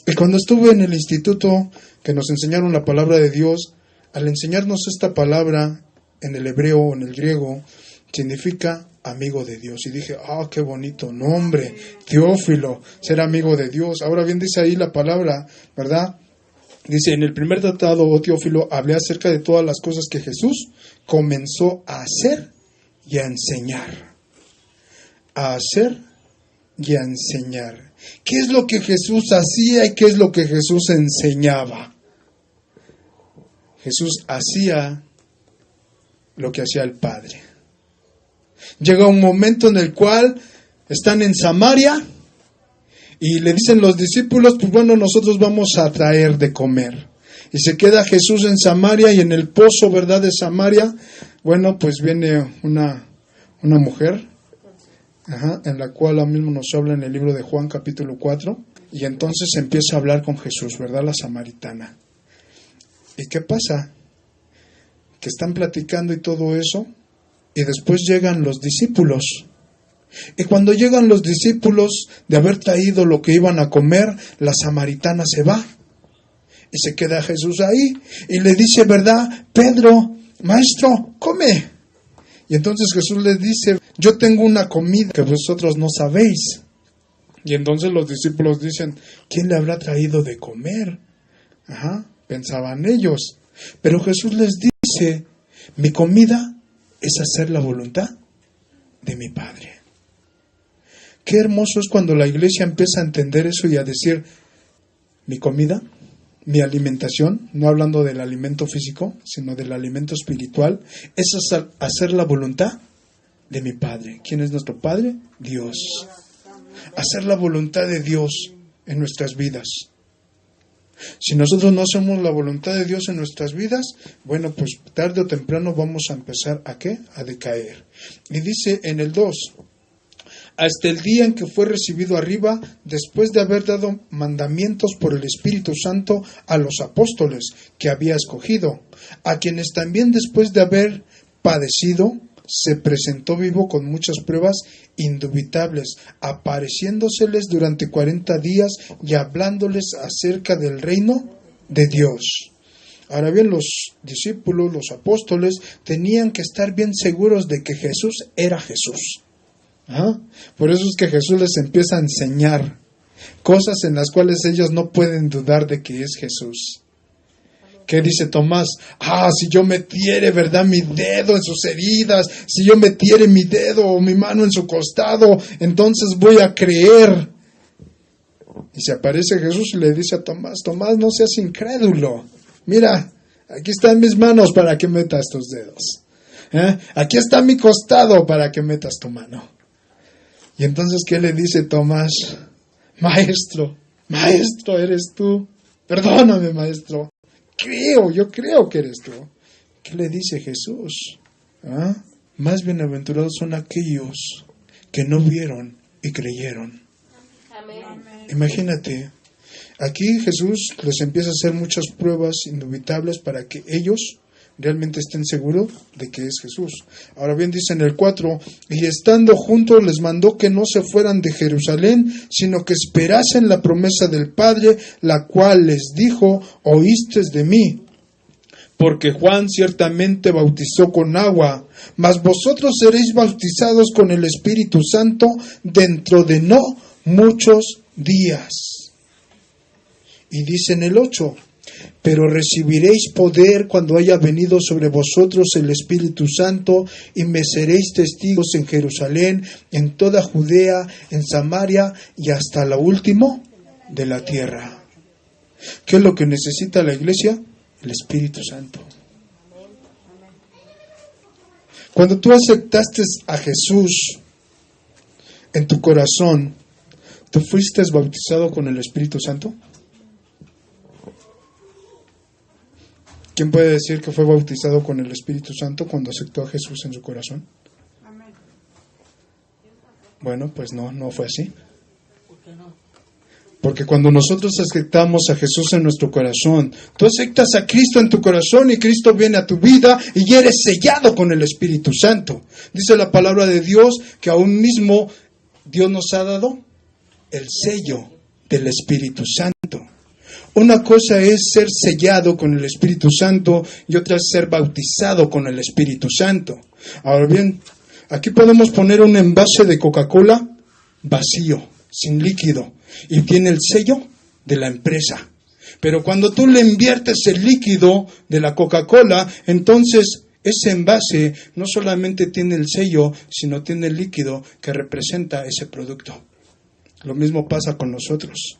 Y cuando estuve en el instituto, que nos enseñaron la palabra de Dios, al enseñarnos esta palabra en el hebreo o en el griego, significa amigo de Dios. Y dije, qué bonito nombre, Teófilo, ser amigo de Dios. Ahora bien, dice ahí la palabra, ¿verdad? Dice, en el primer tratado, oh Teófilo, hablé acerca de todas las cosas que Jesús comenzó a hacer y a enseñar. A hacer y a enseñar. ¿Qué es lo que Jesús hacía y qué es lo que Jesús enseñaba? Jesús hacía lo que hacía el Padre. Llega un momento en el cual están en Samaria y le dicen los discípulos, pues bueno, nosotros vamos a traer de comer. Y se queda Jesús en Samaria y en el pozo, ¿verdad?, de Samaria, bueno, pues viene una mujer, en la cual ahora mismo nos habla en el libro de Juan capítulo 4, y entonces empieza a hablar con Jesús, ¿verdad?, la samaritana. ¿Y qué pasa? Que están platicando y todo eso, y después llegan los discípulos. Y cuando llegan los discípulos de haber traído lo que iban a comer, la samaritana se va. Y se queda Jesús ahí. Y le dice, ¿verdad? Pedro, maestro, come. Y entonces Jesús les dice, yo tengo una comida que vosotros no sabéis. Y entonces los discípulos dicen, ¿quién le habrá traído de comer? Pensaban ellos. Pero Jesús les dice, mi comida es hacer la voluntad de mi Padre. Qué hermoso es cuando la iglesia empieza a entender eso y a decir, mi comida, mi alimentación, no hablando del alimento físico, sino del alimento espiritual, es hacer la voluntad de mi Padre. ¿Quién es nuestro Padre? Dios. Hacer la voluntad de Dios en nuestras vidas. Si nosotros no hacemos la voluntad de Dios en nuestras vidas, bueno, pues tarde o temprano vamos a empezar ¿a qué? A decaer. Y dice en el 2, hasta el día en que fue recibido arriba, después de haber dado mandamientos por el Espíritu Santo a los apóstoles que había escogido, a quienes también después de haber padecido, se presentó vivo con muchas pruebas indubitables, apareciéndoseles durante 40 días y hablándoles acerca del reino de Dios. Ahora bien, los discípulos, los apóstoles, tenían que estar bien seguros de que Jesús era Jesús. Por eso es que Jesús les empieza a enseñar cosas en las cuales ellos no pueden dudar de que es Jesús. ¿Qué dice Tomás? Si yo metiere, ¿verdad?, mi dedo en sus heridas, si yo metiere mi dedo o mi mano en su costado, entonces voy a creer. Y se aparece Jesús y le dice a Tomás, Tomás, no seas incrédulo. Mira, aquí están mis manos para que metas tus dedos. Aquí está mi costado para que metas tu mano. Y entonces, ¿qué le dice Tomás? Maestro eres tú. Perdóname, maestro. Yo creo que eres tú. ¿Qué le dice Jesús? Más bienaventurados son aquellos que no vieron y creyeron. Amén. Imagínate, aquí Jesús les empieza a hacer muchas pruebas indubitables para que ellos realmente estén seguros de que es Jesús. Ahora bien, dice en el 4, y estando juntos les mandó que no se fueran de Jerusalén, sino que esperasen la promesa del Padre, la cual les dijo, oísteis de mí. Porque Juan ciertamente bautizó con agua, mas vosotros seréis bautizados con el Espíritu Santo dentro de no muchos días. Y dice en el 8, pero recibiréis poder cuando haya venido sobre vosotros el Espíritu Santo, y me seréis testigos en Jerusalén, en toda Judea, en Samaria y hasta lo último de la tierra. ¿Qué es lo que necesita la iglesia? El Espíritu Santo. Cuando tú aceptaste a Jesús en tu corazón, ¿tú fuiste bautizado con el Espíritu Santo? ¿Quién puede decir que fue bautizado con el Espíritu Santo cuando aceptó a Jesús en su corazón? Bueno, pues no fue así. Porque cuando nosotros aceptamos a Jesús en nuestro corazón, tú aceptas a Cristo en tu corazón y Cristo viene a tu vida y eres sellado con el Espíritu Santo. Dice la palabra de Dios que aún mismo Dios nos ha dado el sello del Espíritu Santo. Una cosa es ser sellado con el Espíritu Santo y otra es ser bautizado con el Espíritu Santo. Ahora bien, aquí podemos poner un envase de Coca-Cola vacío, sin líquido, y tiene el sello de la empresa. Pero cuando tú le inviertes el líquido de la Coca-Cola, entonces ese envase no solamente tiene el sello, sino tiene el líquido que representa ese producto. Lo mismo pasa con nosotros.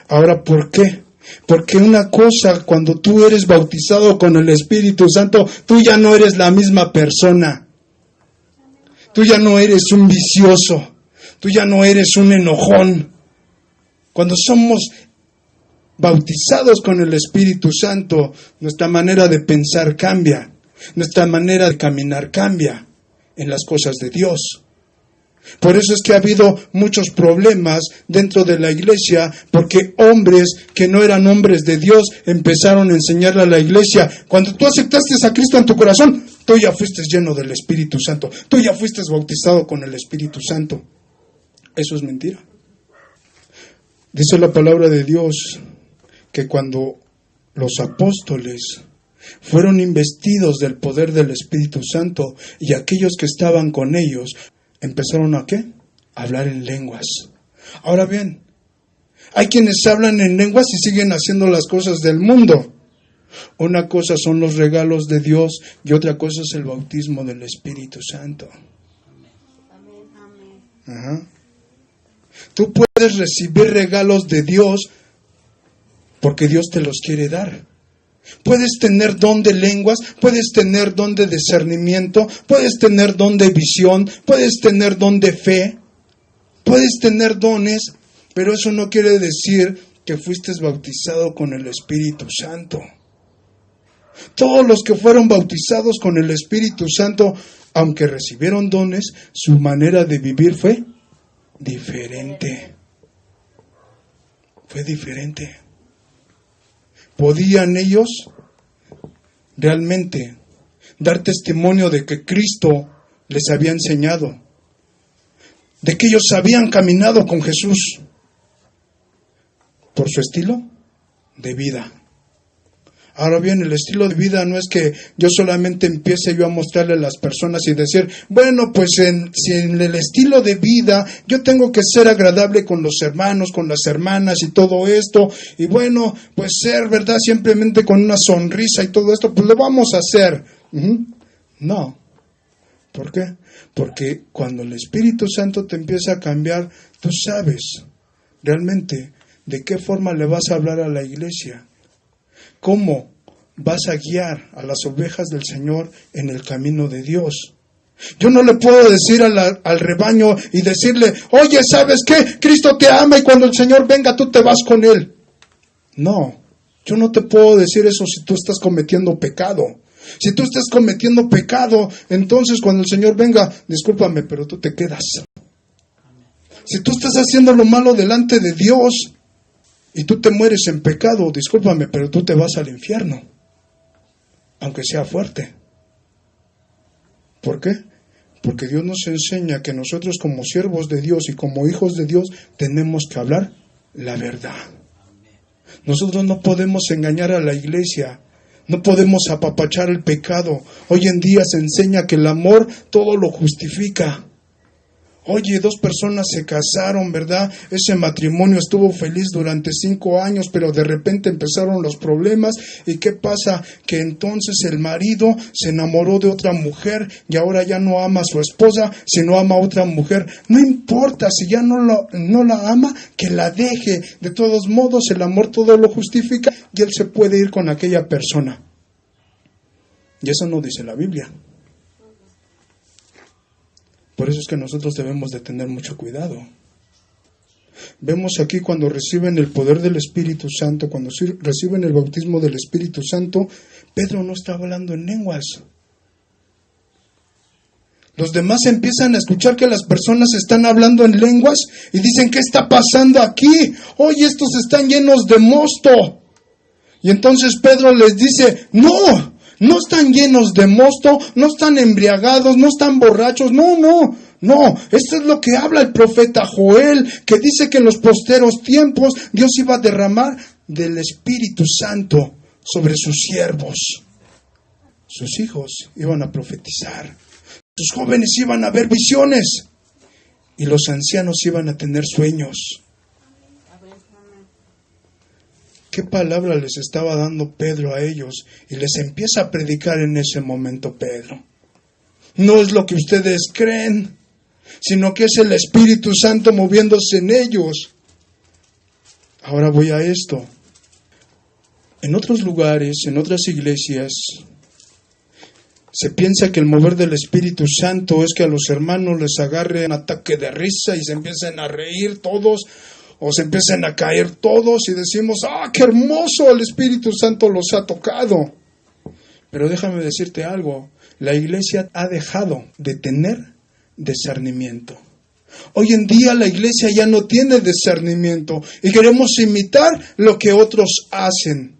Ahora, ¿por qué? Porque una cosa, cuando tú eres bautizado con el Espíritu Santo, tú ya no eres la misma persona. Tú ya no eres un vicioso. Tú ya no eres un enojón. Cuando somos bautizados con el Espíritu Santo, nuestra manera de pensar cambia. Nuestra manera de caminar cambia en las cosas de Dios. Por eso es que ha habido muchos problemas dentro de la iglesia, porque hombres que no eran hombres de Dios empezaron a enseñarle a la iglesia. Cuando tú aceptaste a Cristo en tu corazón, tú ya fuiste lleno del Espíritu Santo. Tú ya fuiste bautizado con el Espíritu Santo. Eso es mentira. Dice la palabra de Dios que cuando los apóstoles fueron investidos del poder del Espíritu Santo y aquellos que estaban con ellos empezaron ¿a qué? A hablar en lenguas. Ahora bien, hay quienes hablan en lenguas y siguen haciendo las cosas del mundo. Una cosa son los regalos de Dios y otra cosa es el bautismo del Espíritu Santo. Ajá. Tú puedes recibir regalos de Dios porque Dios te los quiere dar. Puedes tener don de lenguas, puedes tener don de discernimiento, puedes tener don de visión, puedes tener don de fe, puedes tener dones, pero eso no quiere decir que fuiste bautizado con el Espíritu Santo. Todos los que fueron bautizados con el Espíritu Santo, aunque recibieron dones, su manera de vivir fue diferente. Fue diferente. ¿Podían ellos realmente dar testimonio de que Cristo les había enseñado? De que ellos habían caminado con Jesús por su estilo de vida. Ahora bien, el estilo de vida no es que yo solamente empiece yo a mostrarle a las personas y decir, bueno, pues si en el estilo de vida yo tengo que ser agradable con los hermanos, con las hermanas y todo esto, y bueno, pues ser, ¿verdad?, simplemente con una sonrisa y todo esto, pues lo vamos a hacer. No. ¿Por qué? Porque cuando el Espíritu Santo te empieza a cambiar, tú sabes realmente de qué forma le vas a hablar a la iglesia. ¿Cómo vas a guiar a las ovejas del Señor en el camino de Dios? Yo no le puedo decir al rebaño y decirle, oye, ¿sabes qué? Cristo te ama y cuando el Señor venga tú te vas con Él. No, yo no te puedo decir eso si tú estás cometiendo pecado. Si tú estás cometiendo pecado, entonces cuando el Señor venga, discúlpame, pero tú te quedas. Si tú estás haciendo lo malo delante de Dios y tú te mueres en pecado, discúlpame, pero tú te vas al infierno, aunque sea fuerte. ¿Por qué? Porque Dios nos enseña que nosotros como siervos de Dios y como hijos de Dios tenemos que hablar la verdad. Nosotros no podemos engañar a la iglesia, no podemos apapachar el pecado. Hoy en día se enseña que el amor todo lo justifica. Oye, 2 personas se casaron, ¿verdad? Ese matrimonio estuvo feliz durante 5 años, pero de repente empezaron los problemas. ¿Y qué pasa? Que entonces el marido se enamoró de otra mujer y ahora ya no ama a su esposa, sino ama a otra mujer. No importa, si ya no la ama, que la deje. De todos modos, el amor todo lo justifica y él se puede ir con aquella persona. Y eso no dice la Biblia. Por eso es que nosotros debemos de tener mucho cuidado. Vemos aquí cuando reciben el poder del Espíritu Santo, cuando reciben el bautismo del Espíritu Santo, Pedro no está hablando en lenguas. Los demás empiezan a escuchar que las personas están hablando en lenguas y dicen, ¿qué está pasando aquí? Oye, estos están llenos de mosto. Y entonces Pedro les dice, no están llenos de mosto, no están embriagados, no están borrachos, no. Esto es lo que habla el profeta Joel, que dice que en los posteros tiempos Dios iba a derramar del Espíritu Santo sobre sus siervos. Sus hijos iban a profetizar, sus jóvenes iban a ver visiones y los ancianos iban a tener sueños. ¿Qué palabra les estaba dando Pedro a ellos? Y les empieza a predicar en ese momento Pedro. No es lo que ustedes creen, sino que es el Espíritu Santo moviéndose en ellos. Ahora voy a esto. En otros lugares, en otras iglesias, se piensa que el mover del Espíritu Santo es que a los hermanos les agarre un ataque de risa y se empiecen a reír todos, o se empiecen a caer todos y decimos, qué hermoso, el Espíritu Santo los ha tocado. Pero déjame decirte algo, la iglesia ha dejado de tener discernimiento. Hoy en día la iglesia ya no tiene discernimiento y queremos imitar lo que otros hacen.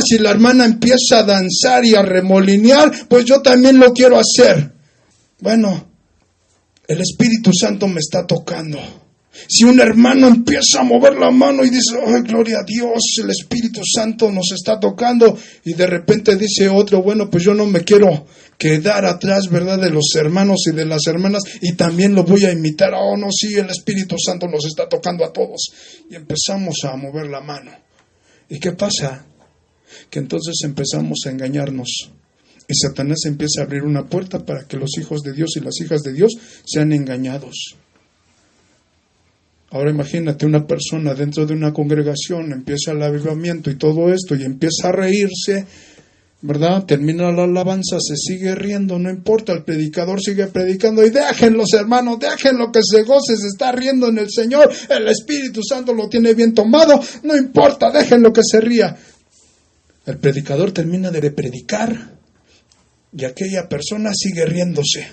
Si la hermana empieza a danzar y a remolinear, pues yo también lo quiero hacer. Bueno, el Espíritu Santo me está tocando. Si un hermano empieza a mover la mano y dice, ¡ay, gloria a Dios! El Espíritu Santo nos está tocando. Y de repente dice otro, bueno, pues yo no me quiero quedar atrás, ¿verdad?, de los hermanos y de las hermanas, y también lo voy a imitar. No, sí, el Espíritu Santo nos está tocando a todos. Y empezamos a mover la mano. ¿Y qué pasa? Que entonces empezamos a engañarnos. Y Satanás empieza a abrir una puerta para que los hijos de Dios y las hijas de Dios sean engañados. Ahora imagínate una persona dentro de una congregación, empieza el avivamiento y todo esto, y empieza a reírse, ¿verdad? Termina la alabanza, se sigue riendo, no importa, el predicador sigue predicando, y déjenlos, hermanos, déjenlo que se goce, se está riendo en el Señor, el Espíritu Santo lo tiene bien tomado, no importa, déjenlo que se ría. El predicador termina de predicar, y aquella persona sigue riéndose.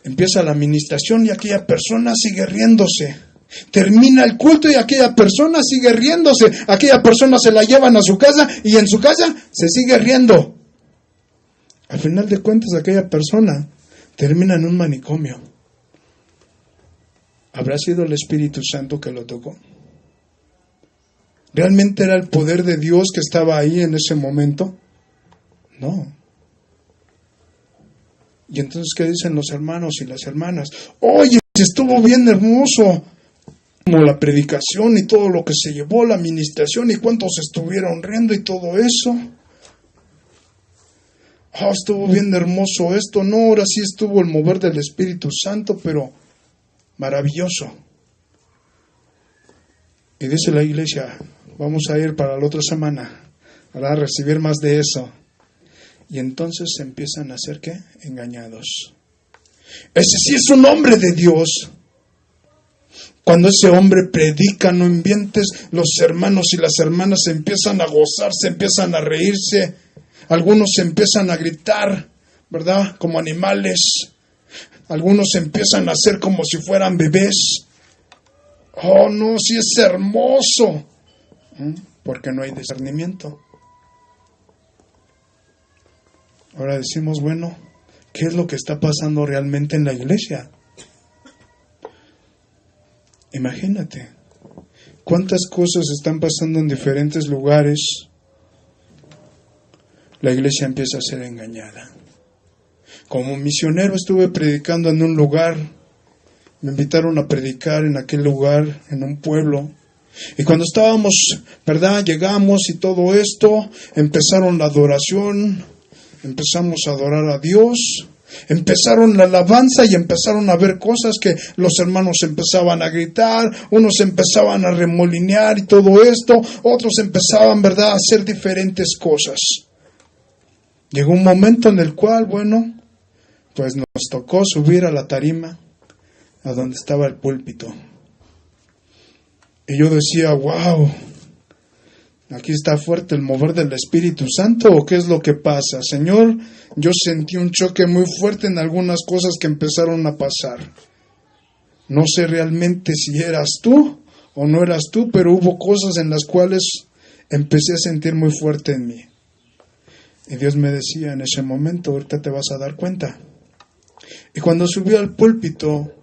Empieza la administración y aquella persona sigue riéndose. Termina el culto y aquella persona sigue riéndose. Aquella persona se la llevan a su casa y en su casa se sigue riendo. Al final de cuentas, aquella persona termina en un manicomio. ¿Habrá sido el Espíritu Santo que lo tocó? ¿Realmente era el poder de Dios que estaba ahí en ese momento? No. Y entonces, ¿qué dicen los hermanos y las hermanas? Oye, estuvo bien hermoso, como la predicación y todo lo que se llevó, la administración y cuántos estuvieron riendo y todo eso. Estuvo bien hermoso esto. No, ahora sí estuvo el mover del Espíritu Santo, pero maravilloso. Y dice la iglesia, vamos a ir para la otra semana a recibir más de eso. Y entonces se empiezan a hacer, ¿qué? Engañados. Ese sí es un hombre de Dios. Cuando ese hombre predica, no inventes, los hermanos y las hermanas se empiezan a gozar, se empiezan a reírse. Algunos se empiezan a gritar, ¿verdad? Como animales. Algunos se empiezan a hacer como si fueran bebés. Oh, no, sí es hermoso. Porque no hay discernimiento. Ahora decimos, bueno, ¿qué es lo que está pasando realmente en la iglesia? Imagínate, cuántas cosas están pasando en diferentes lugares. La iglesia empieza a ser engañada. Como misionero estuve predicando en un lugar. Me invitaron a predicar en aquel lugar, en un pueblo. Y cuando estábamos, ¿verdad? Llegamos y todo esto, empezaron la adoración, empezamos a adorar a Dios, empezaron la alabanza y empezaron a ver cosas que los hermanos empezaban a gritar, unos empezaban a remolinear y todo esto, otros empezaban, ¿verdad?, a hacer diferentes cosas. Llegó un momento en el cual, bueno, pues nos tocó subir a la tarima, a donde estaba el púlpito. Y yo decía, wow, aquí está fuerte el mover del Espíritu Santo, ¿o qué es lo que pasa? Señor, yo sentí un choque muy fuerte en algunas cosas que empezaron a pasar. No sé realmente si eras tú o no eras tú, pero hubo cosas en las cuales empecé a sentir muy fuerte en mí. Y Dios me decía en ese momento, ahorita te vas a dar cuenta. Y cuando subí al púlpito,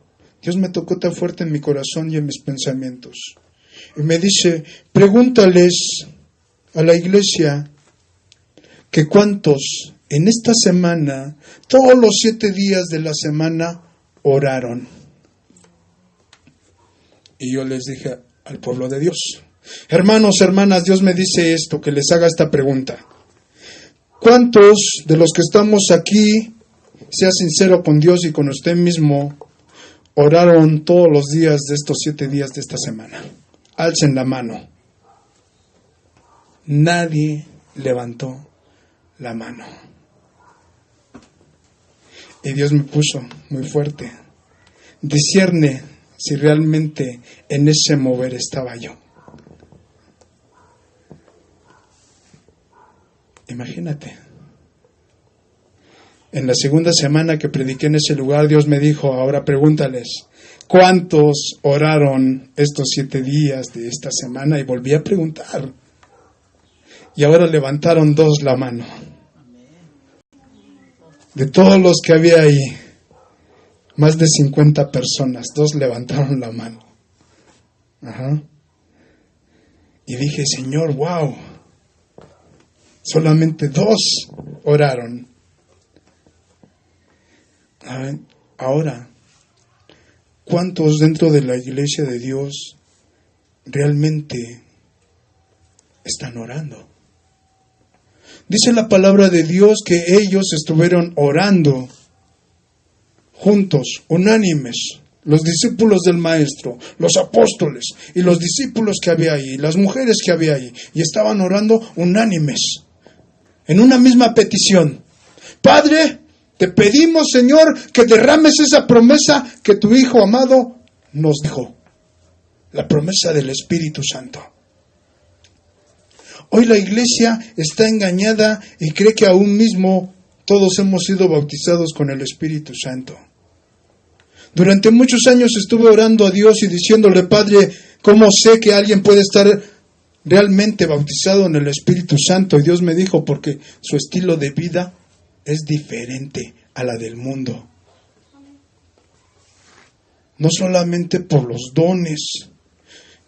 Dios me tocó tan fuerte en mi corazón y en mis pensamientos. Y me dice, pregúntales a la iglesia que cuántos en esta semana, todos los 7 días de la semana, oraron. Y yo les dije al pueblo de Dios, hermanos, hermanas, Dios me dice esto, que les haga esta pregunta. ¿Cuántos de los que estamos aquí, sea sincero con Dios y con usted mismo, oraron todos los días de estos 7 días de esta semana? Alcen la mano. Nadie levantó la mano. Y Dios me puso muy fuerte. Discierne si realmente en ese mover estaba yo. Imagínate. En la segunda semana que prediqué en ese lugar, Dios me dijo, ahora pregúntales, ¿cuántos oraron estos 7 días de esta semana? Y volví a preguntar. Y ahora levantaron 2 la mano. De todos los que había ahí, más de 50 personas, 2 levantaron la mano. Ajá. Y dije, Señor, wow, solamente 2 oraron. Ahora, ¿cuántos dentro de la iglesia de Dios realmente están orando? Dice la palabra de Dios que ellos estuvieron orando juntos, unánimes, los discípulos del Maestro, los apóstoles y los discípulos que había ahí, las mujeres que había ahí, y estaban orando unánimes, en una misma petición. Padre, te pedimos, Señor, que derrames esa promesa que tu Hijo amado nos dejó, la promesa del Espíritu Santo. Hoy la iglesia está engañada y cree que aún mismo todos hemos sido bautizados con el Espíritu Santo. Durante muchos años estuve orando a Dios y diciéndole, Padre, ¿cómo sé que alguien puede estar realmente bautizado en el Espíritu Santo? Y Dios me dijo, porque su estilo de vida es diferente a la del mundo. No solamente por los dones.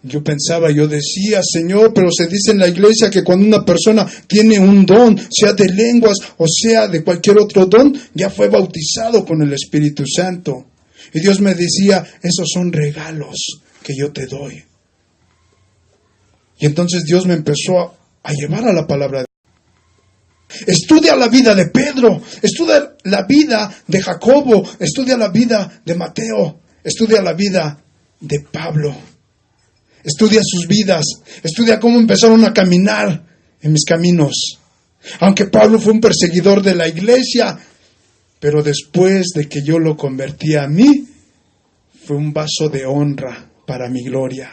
Yo pensaba, yo decía, Señor, pero se dice en la iglesia que cuando una persona tiene un don, sea de lenguas o sea de cualquier otro don, ya fue bautizado con el Espíritu Santo. Y Dios me decía, esos son regalos que yo te doy. Y entonces Dios me empezó a llevar a la palabra de Dios. Estudia la vida de Pedro, estudia la vida de Jacobo, estudia la vida de Mateo, estudia la vida de Pablo. Estudia sus vidas, estudia cómo empezaron a caminar en mis caminos. Aunque Pablo fue un perseguidor de la iglesia, pero después de que yo lo convertí a mí, fue un vaso de honra para mi gloria.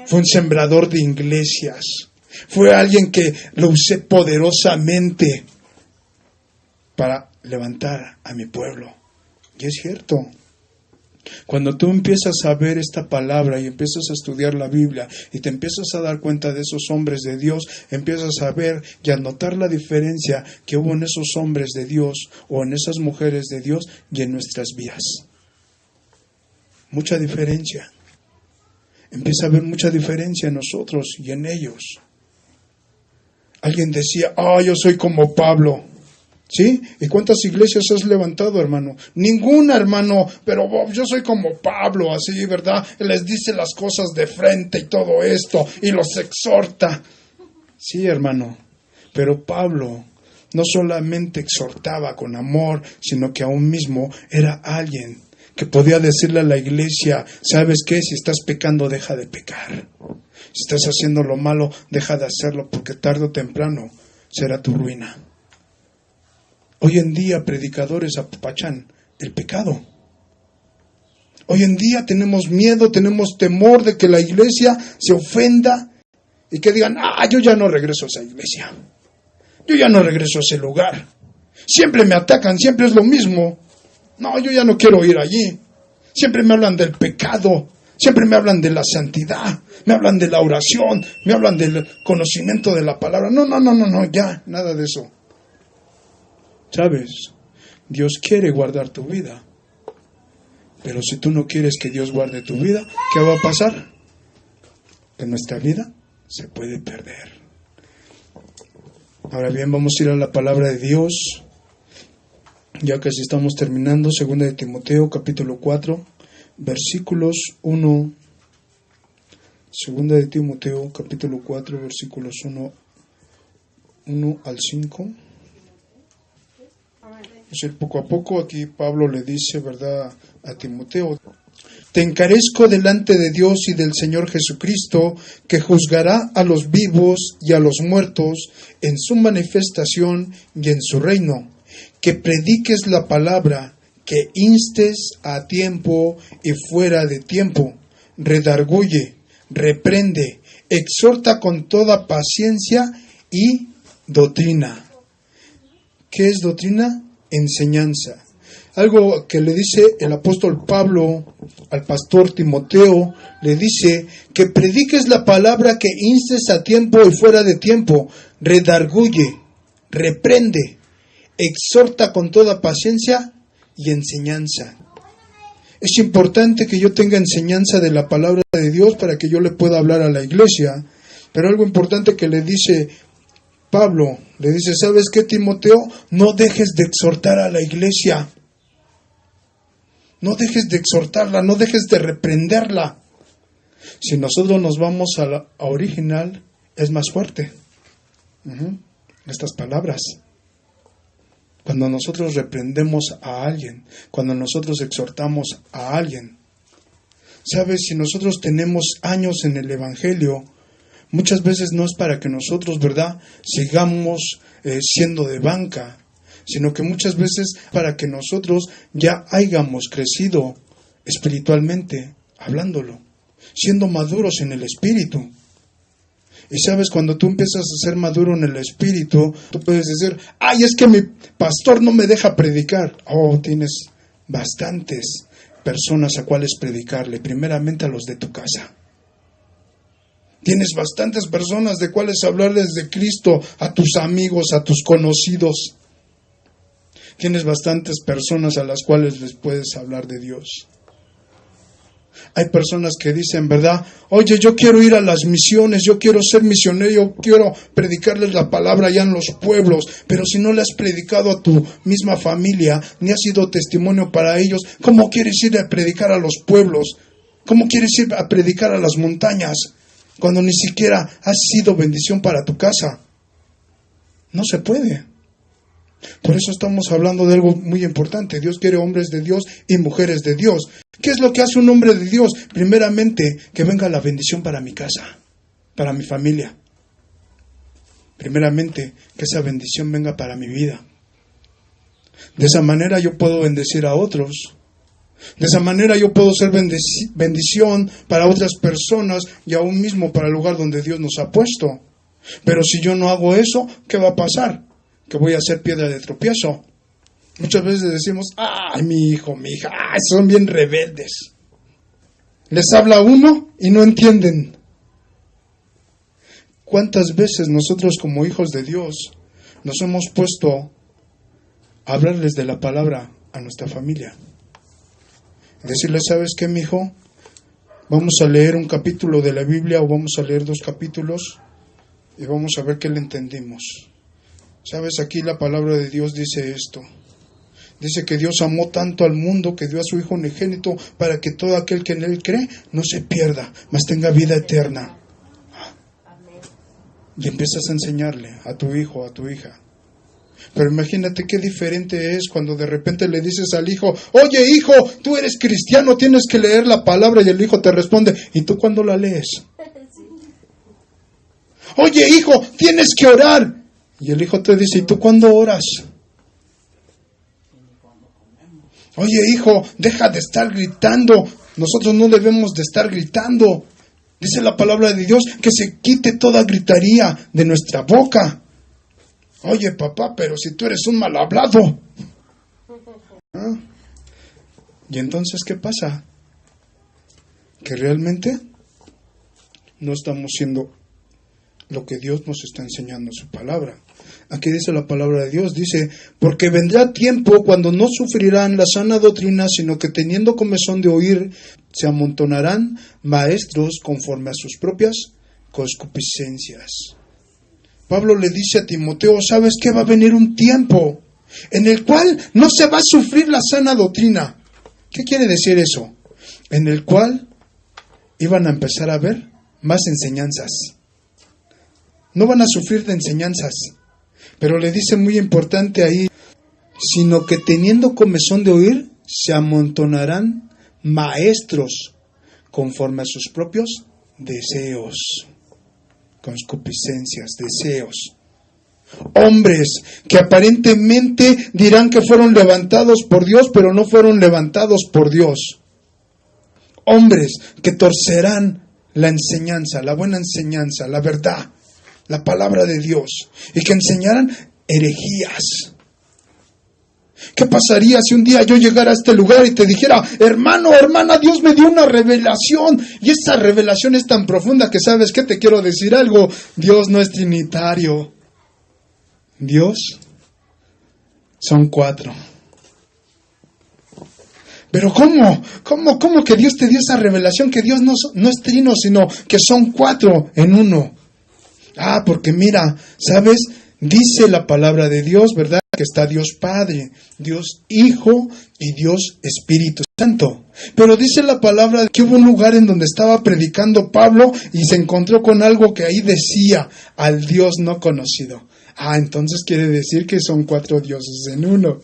Fue un sembrador de iglesias. Fue alguien que lo usé poderosamente para levantar a mi pueblo. Y es cierto. Cuando tú empiezas a ver esta palabra y empiezas a estudiar la Biblia y te empiezas a dar cuenta de esos hombres de Dios, empiezas a ver y a notar la diferencia que hubo en esos hombres de Dios o en esas mujeres de Dios y en nuestras vidas. Mucha diferencia. Empieza a haber mucha diferencia en nosotros y en ellos. Alguien decía, yo soy como Pablo. ¿Sí? ¿Y cuántas iglesias has levantado, hermano? Ninguna, hermano, pero yo soy como Pablo, así, ¿verdad? Les dice las cosas de frente y todo esto, y los exhorta. Sí, hermano, pero Pablo no solamente exhortaba con amor, sino que aún mismo era alguien que podía decirle a la iglesia, ¿sabes qué? Si estás pecando, deja de pecar. Si estás haciendo lo malo, deja de hacerlo, porque tarde o temprano será tu ruina. Hoy en día predicadores apapachan el pecado. Hoy en día tenemos miedo, tenemos temor de que la iglesia se ofenda y que digan, yo ya no regreso a esa iglesia. Yo ya no regreso a ese lugar. Siempre me atacan, siempre es lo mismo. No, yo ya no quiero ir allí. Siempre me hablan del pecado, siempre me hablan de la santidad, me hablan de la oración, me hablan del conocimiento de la palabra. No, ya, nada de eso. ¿Sabes? Dios quiere guardar tu vida. Pero si tú no quieres que Dios guarde tu vida, ¿qué va a pasar? Que nuestra vida se puede perder. Ahora bien, vamos a ir a la palabra de Dios. Ya casi estamos terminando. 2 de Timoteo, capítulo 4, versículos 1. 2 de Timoteo, capítulo 4, versículos 1 al 5. Es decir, poco a poco aquí Pablo le dice, ¿verdad?, a Timoteo: te encarezco delante de Dios y del Señor Jesucristo, que juzgará a los vivos y a los muertos en su manifestación y en su reino, que prediques la palabra, que instes a tiempo y fuera de tiempo, redarguye, reprende, exhorta con toda paciencia y doctrina. ¿Qué es doctrina? Enseñanza. Algo que le dice el apóstol Pablo al pastor Timoteo, le dice que prediques la palabra, que instes a tiempo y fuera de tiempo, redarguye, reprende, exhorta con toda paciencia y enseñanza. Es importante que yo tenga enseñanza de la palabra de Dios para que yo le pueda hablar a la iglesia, pero algo importante que le dice Pablo, le dice, ¿sabes qué, Timoteo? No dejes de exhortar a la iglesia. No dejes de exhortarla, no dejes de reprenderla. Si nosotros nos vamos a original, es más fuerte. Estas palabras. Cuando nosotros reprendemos a alguien, cuando nosotros exhortamos a alguien. ¿Sabes? Si nosotros tenemos años en el Evangelio, muchas veces no es para que nosotros, ¿verdad?, sigamos siendo de banca, sino que muchas veces para que nosotros ya hayamos crecido espiritualmente, hablándolo, siendo maduros en el espíritu. Y sabes, cuando tú empiezas a ser maduro en el espíritu, tú puedes decir, es que mi pastor no me deja predicar. Tienes bastantes personas a cuales predicarle, primeramente a los de tu casa. Tienes bastantes personas de cuales hablarles de Cristo, a tus amigos, a tus conocidos. Tienes bastantes personas a las cuales les puedes hablar de Dios. Hay personas que dicen, ¿verdad? Oye, yo quiero ir a las misiones, yo quiero ser misionero, yo quiero predicarles la palabra allá en los pueblos, pero si no le has predicado a tu misma familia, ni has sido testimonio para ellos, ¿cómo quieres ir a predicar a los pueblos? ¿Cómo quieres ir a predicar a las montañas cuando ni siquiera has sido bendición para tu casa? No se puede. Por eso estamos hablando de algo muy importante. Dios quiere hombres de Dios y mujeres de Dios. ¿Qué es lo que hace un hombre de Dios? Primeramente, que venga la bendición para mi casa, para mi familia. Primeramente, que esa bendición venga para mi vida. De esa manera yo puedo bendecir a otros. De esa manera yo puedo ser bendición para otras personas y aún mismo para el lugar donde Dios nos ha puesto. Pero si yo no hago eso, ¿qué va a pasar? Que voy a ser piedra de tropiezo. Muchas veces decimos, mi hijo, mi hija, son bien rebeldes. Les habla uno y no entienden. ¿Cuántas veces nosotros como hijos de Dios nos hemos puesto a hablarles de la palabra a nuestra familia? Decirles, ¿sabes qué, mi hijo? Vamos a leer un capítulo de la Biblia o vamos a leer 2 capítulos y vamos a ver qué le entendimos. Sabes, aquí la palabra de Dios dice esto. Dice que Dios amó tanto al mundo que dio a su Hijo unigénito para que todo aquel que en Él cree no se pierda, mas tenga vida eterna. Y empiezas a enseñarle a tu hijo, a tu hija. Pero imagínate qué diferente es cuando de repente le dices al hijo: oye hijo, tú eres cristiano, tienes que leer la palabra, y el hijo te responde: ¿y tú cuándo la lees? Oye hijo, tienes que orar, y el hijo te dice: ¿y tú cuándo oras? Oye hijo, deja de estar gritando, nosotros no debemos de estar gritando. Dice la palabra de Dios que se quite toda gritería de nuestra boca. Oye papá, pero si tú eres un mal hablado. ¿Ah? ¿Y entonces qué pasa? Que realmente no estamos siendo lo que Dios nos está enseñando en su palabra. Aquí dice la palabra de Dios, dice: porque vendrá tiempo cuando no sufrirán la sana doctrina, sino que teniendo comezón de oír, se amontonarán maestros conforme a sus propias concupiscencias. Pablo le dice a Timoteo: ¿sabes qué? Va a venir un tiempo en el cual no se va a sufrir la sana doctrina. ¿Qué quiere decir eso? En el cual iban a empezar a ver más enseñanzas. No van a sufrir de enseñanzas, pero le dice muy importante ahí: sino que teniendo comezón de oír, se amontonarán maestros conforme a sus propios deseos, concupiscencias, deseos. Hombres que aparentemente dirán que fueron levantados por Dios, pero no fueron levantados por Dios. Hombres que torcerán la enseñanza, la buena enseñanza, la verdad, la palabra de Dios, y que enseñaran herejías. ¿Qué pasaría si un día yo llegara a este lugar y te dijera: hermano, hermana, Dios me dio una revelación, y esta revelación es tan profunda que, ¿sabes qué? Te quiero decir algo: Dios no es trinitario. Dios son 4. Pero ¿cómo que Dios te dio esa revelación? Que Dios no es trino, sino que son 4 en uno. Ah, porque mira, ¿sabes? Dice la palabra de Dios, ¿verdad? Que está Dios Padre, Dios Hijo y Dios Espíritu Santo. Pero dice la palabra que hubo un lugar en donde estaba predicando Pablo y se encontró con algo que ahí decía: al Dios no conocido. Ah, entonces quiere decir que son 4 dioses en uno.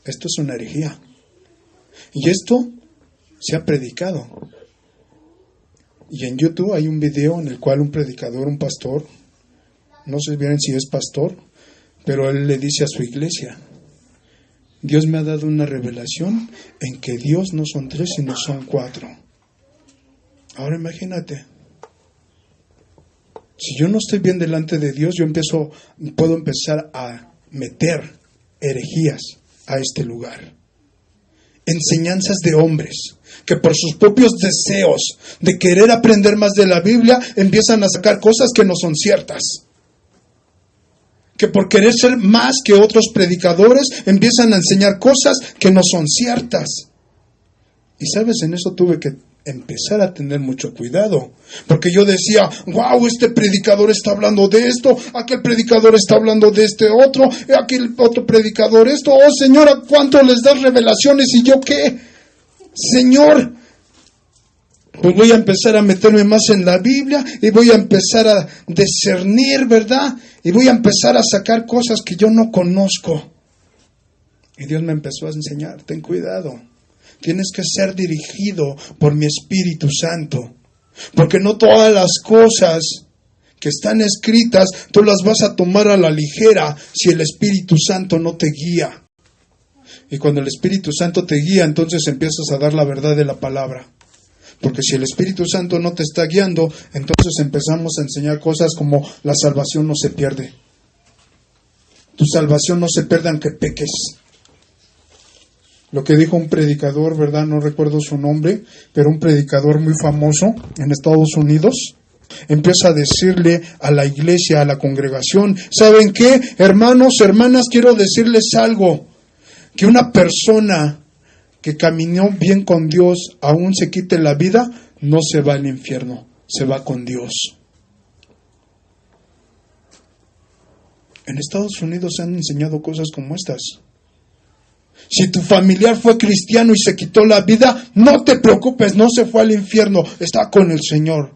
Esto es una herejía. Y esto se ha predicado. Y en YouTube hay un video en el cual un predicador, un pastor, no sé bien si es pastor, pero él le dice a su iglesia: Dios me ha dado una revelación en que Dios no son 3, sino son 4. Ahora imagínate, si yo no estoy bien delante de Dios, puedo empezar a meter herejías a este lugar. Enseñanzas de hombres que por sus propios deseos de querer aprender más de la Biblia empiezan a sacar cosas que no son ciertas. Que por querer ser más que otros predicadores empiezan a enseñar cosas que no son ciertas. Y sabes, en eso tuve que empezar a tener mucho cuidado, porque yo decía: wow, este predicador está hablando de esto, aquel predicador está hablando de este otro, aquel otro predicador esto. Oh Señora, ¿cuánto les das revelaciones? ¿Y yo qué? Señor, pues voy a empezar a meterme más en la Biblia y voy a empezar a discernir, ¿verdad? Y voy a empezar a sacar cosas que yo no conozco. Y Dios me empezó a enseñar: ten cuidado. Tienes que ser dirigido por mi Espíritu Santo. Porque no todas las cosas que están escritas tú las vas a tomar a la ligera si el Espíritu Santo no te guía. Y cuando el Espíritu Santo te guía, entonces empiezas a dar la verdad de la palabra. Porque si el Espíritu Santo no te está guiando, entonces empezamos a enseñar cosas como: la salvación no se pierde. Tu salvación no se pierde aunque peques. Lo que dijo un predicador, ¿verdad? No recuerdo su nombre, pero un predicador muy famoso en Estados Unidos, empieza a decirle a la iglesia, a la congregación: ¿saben qué? Hermanos, hermanas, quiero decirles algo. Que una persona que caminó bien con Dios, aún se quite la vida, no se va al infierno, se va con Dios. En Estados Unidos se han enseñado cosas como estas. Si tu familiar fue cristiano y se quitó la vida, no te preocupes, no se fue al infierno, está con el Señor.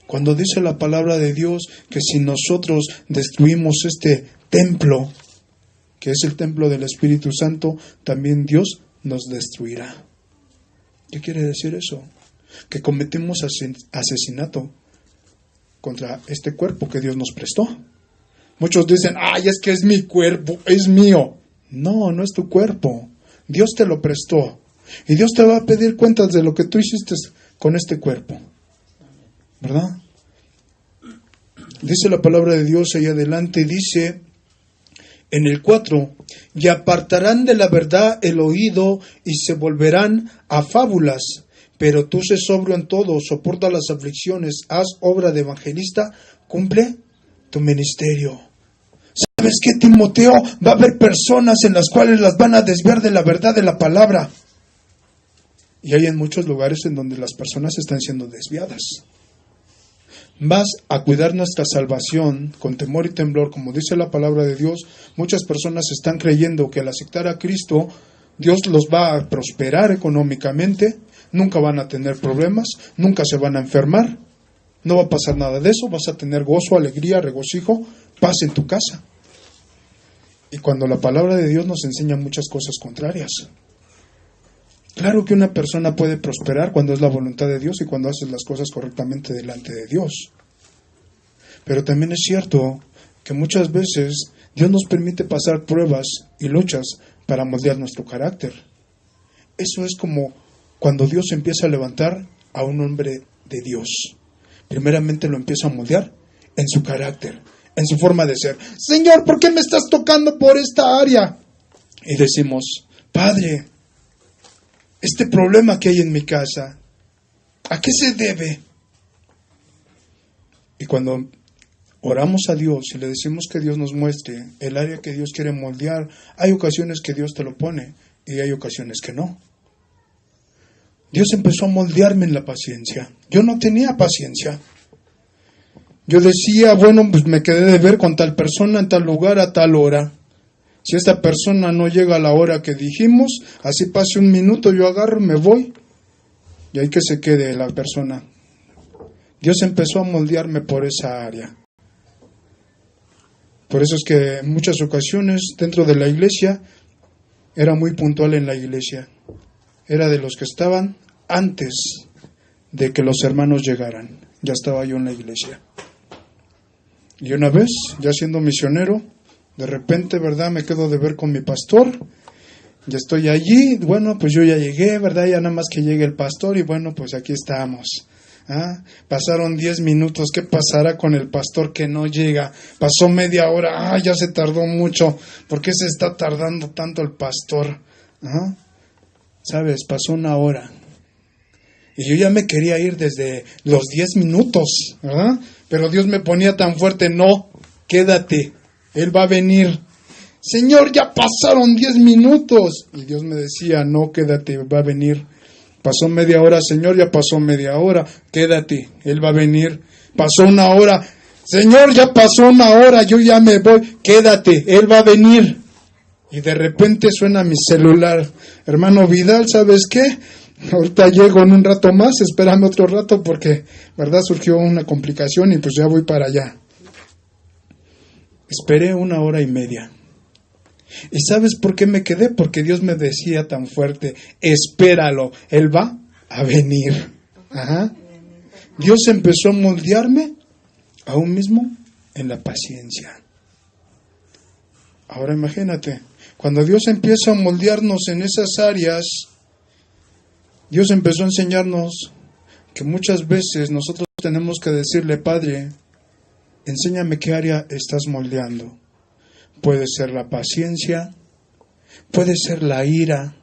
Cuando dice la palabra de Dios que si nosotros destruimos este templo, que es el templo del Espíritu Santo, también Dios nos destruirá. ¿Qué quiere decir eso? Que cometemos asesinato contra este cuerpo que Dios nos prestó. Muchos dicen, ay, es que es mi cuerpo, es mío. No, no es tu cuerpo. Dios te lo prestó. Y Dios te va a pedir cuentas de lo que tú hiciste con este cuerpo. ¿Verdad? Dice la palabra de Dios ahí adelante, dice en el 4, y apartarán de la verdad el oído y se volverán a fábulas. Pero tú sé sobrio en todo, soporta las aflicciones, haz obra de evangelista, cumple tu ministerio. ¿Sabes qué, Timoteo? Va a haber personas en las cuales las van a desviar de la verdad de la palabra. Y hay en muchos lugares en donde las personas están siendo desviadas. Vas a cuidar nuestra salvación con temor y temblor, como dice la palabra de Dios. Muchas personas están creyendo que al aceptar a Cristo, Dios los va a prosperar económicamente, nunca van a tener problemas, nunca se van a enfermar, no va a pasar nada de eso, vas a tener gozo, alegría, regocijo, paz en tu casa. Y cuando la palabra de Dios nos enseña muchas cosas contrarias. Claro que una persona puede prosperar cuando es la voluntad de Dios y cuando haces las cosas correctamente delante de Dios. Pero también es cierto que muchas veces Dios nos permite pasar pruebas y luchas para moldear nuestro carácter. Eso es como cuando Dios empieza a levantar a un hombre de Dios. Primeramente lo empieza a moldear en su carácter, en su forma de ser. Señor, ¿por qué me estás tocando por esta área? Y decimos, Padre, este problema que hay en mi casa, ¿a qué se debe? Y cuando oramos a Dios y le decimos que Dios nos muestre el área que Dios quiere moldear, hay ocasiones que Dios te lo pone y hay ocasiones que no. Dios empezó a moldearme en la paciencia. Yo no tenía paciencia. Yo decía, bueno, pues me quedé de ver con tal persona en tal lugar a tal hora. Si esta persona no llega a la hora que dijimos, así pase un minuto, yo agarro, me voy y ahí que se quede la persona. Dios empezó a moldearme por esa área. Por eso es que en muchas ocasiones dentro de la iglesia era muy puntual en la iglesia. Era de los que estaban antes de que los hermanos llegaran. Ya estaba yo en la iglesia. Y una vez, ya siendo misionero, de repente, ¿verdad? Me quedo de ver con mi pastor. Ya estoy allí. Bueno, pues yo ya llegué, ¿verdad? Ya nada más que llegue el pastor y bueno, pues aquí estamos. Pasaron 10 minutos. ¿Qué pasará con el pastor que no llega? Pasó media hora. Ya se tardó mucho. ¿Por qué se está tardando tanto el pastor? ¿Sabes? Pasó una hora. Y yo ya me quería ir desde los 10 minutos, ¿verdad? Pero Dios me ponía tan fuerte, no, quédate, Él va a venir. Señor, ya pasaron 10 minutos. Y Dios me decía, no, quédate, va a venir. Pasó media hora, Señor, ya pasó media hora, quédate, Él va a venir. Pasó una hora, Señor, ya pasó una hora, yo ya me voy, quédate, Él va a venir. Y de repente suena mi celular. Hermano Vidal, ¿sabes qué? Ahorita llego en un rato más, espérame otro rato porque, ¿verdad? Surgió una complicación y pues ya voy para allá. Esperé 1 hora y media. ¿Y sabes por qué me quedé? Porque Dios me decía tan fuerte, espéralo, Él va a venir. Dios empezó a moldearme aún mismo en la paciencia. Ahora imagínate, cuando Dios empieza a moldearnos en esas áreas, Dios empezó a enseñarnos que muchas veces nosotros tenemos que decirle, Padre, enséñame qué área estás moldeando. Puede ser la paciencia, puede ser la ira,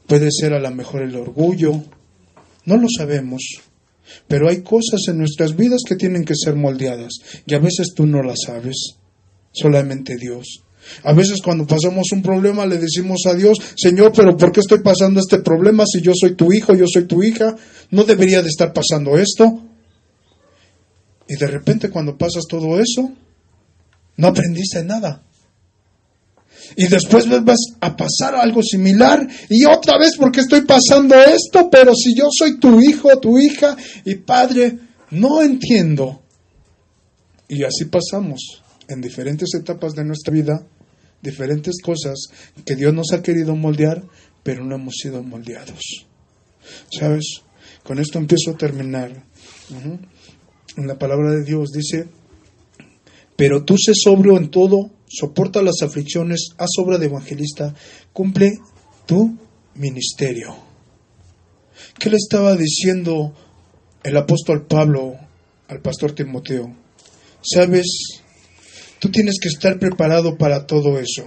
puede ser a lo mejor el orgullo, no lo sabemos. Pero hay cosas en nuestras vidas que tienen que ser moldeadas y a veces tú no las sabes, solamente Dios. A veces cuando pasamos un problema le decimos a Dios, Señor, pero ¿por qué estoy pasando este problema si yo soy tu hijo, yo soy tu hija? ¿No debería de estar pasando esto? Y de repente cuando pasas todo eso, No aprendiste nada. Y después vas a pasar algo similar. Y otra vez, ¿por qué estoy pasando esto? Pero si yo soy tu hijo, tu hija y padre, no entiendo. Y así pasamos en diferentes etapas de nuestra vida, diferentes cosas que Dios nos ha querido moldear, pero no hemos sido moldeados. ¿Sabes? Con esto empiezo a terminar. En la palabra de Dios dice: pero tú sé sobrio en todo, soporta las aflicciones, haz obra de evangelista, cumple tu ministerio. ¿Qué le estaba diciendo el apóstol Pablo al pastor Timoteo? ¿Sabes? Tú tienes que estar preparado para todo eso.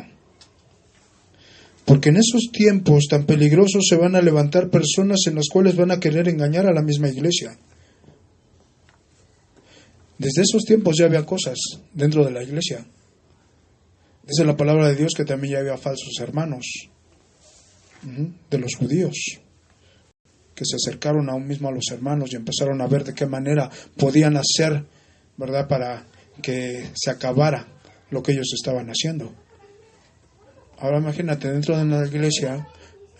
Porque en esos tiempos tan peligrosos se van a levantar personas en las cuales van a querer engañar a la misma iglesia. Desde esos tiempos ya había cosas dentro de la iglesia. Dice la palabra de Dios que también ya había falsos hermanos de los judíos, que se acercaron aún mismo a los hermanos y empezaron a ver de qué manera podían hacer, ¿verdad?, para que se acabara lo que ellos estaban haciendo. Ahora imagínate, dentro de la iglesia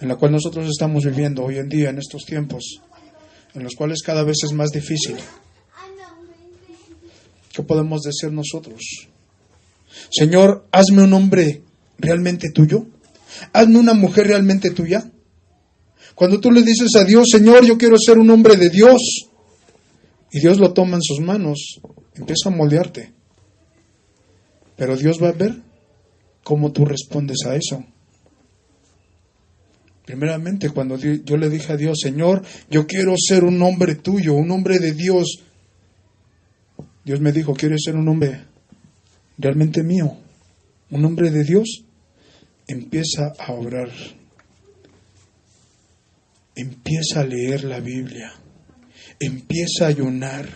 en la cual nosotros estamos viviendo hoy en día, en estos tiempos, en los cuales cada vez es más difícil. ¿Qué podemos decir nosotros? Señor, hazme un hombre realmente tuyo. Hazme una mujer realmente tuya. Cuando tú le dices a Dios: Señor, yo quiero ser un hombre de Dios, y Dios lo toma en sus manos, empieza a moldearte. Pero Dios va a ver cómo tú respondes a eso. Primeramente, cuando yo le dije a Dios: Señor, yo quiero ser un hombre tuyo, un hombre de Dios, Dios me dijo: ¿quieres ser un hombre realmente mío? Un hombre de Dios. Empieza a orar. Empieza a leer la Biblia. Empieza a ayunar.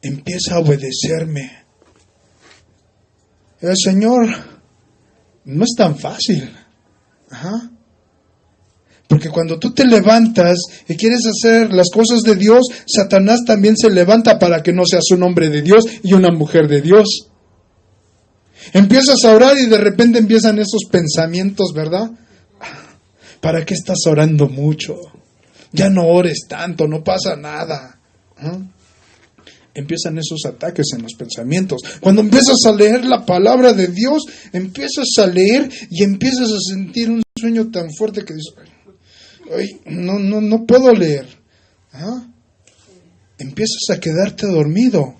Empieza a obedecerme. Señor, no es tan fácil. Porque cuando tú te levantas y quieres hacer las cosas de Dios, Satanás también se levanta para que no seas un hombre de Dios y una mujer de Dios. Empiezas a orar y de repente empiezan esos pensamientos, ¿verdad? ¿Para qué estás orando mucho? Ya no ores tanto, no pasa nada. Empiezan esos ataques en los pensamientos. Cuando empiezas a leer la palabra de Dios, empiezas a leer y empiezas a sentir un sueño tan fuerte que dices: ay, no puedo leer. Empiezas a quedarte dormido.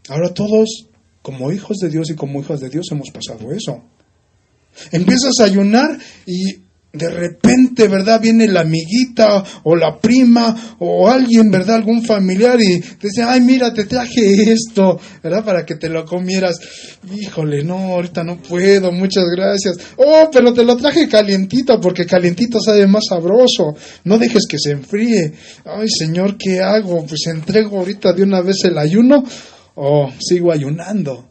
Ahora todos, como hijos de Dios y como hijas de Dios, hemos pasado eso. Empiezas a ayunar y de repente, ¿verdad?, viene la amiguita o la prima o alguien, ¿verdad?, algún familiar, y te dice: ay, mira, te traje esto, ¿verdad?, para que te lo comieras. Híjole, no, ahorita no puedo, muchas gracias. Oh, pero te lo traje calientito, porque calientito sabe más sabroso. No dejes que se enfríe. Ay, Señor, ¿qué hago? Pues entrego ahorita de una vez el ayuno o sigo ayunando.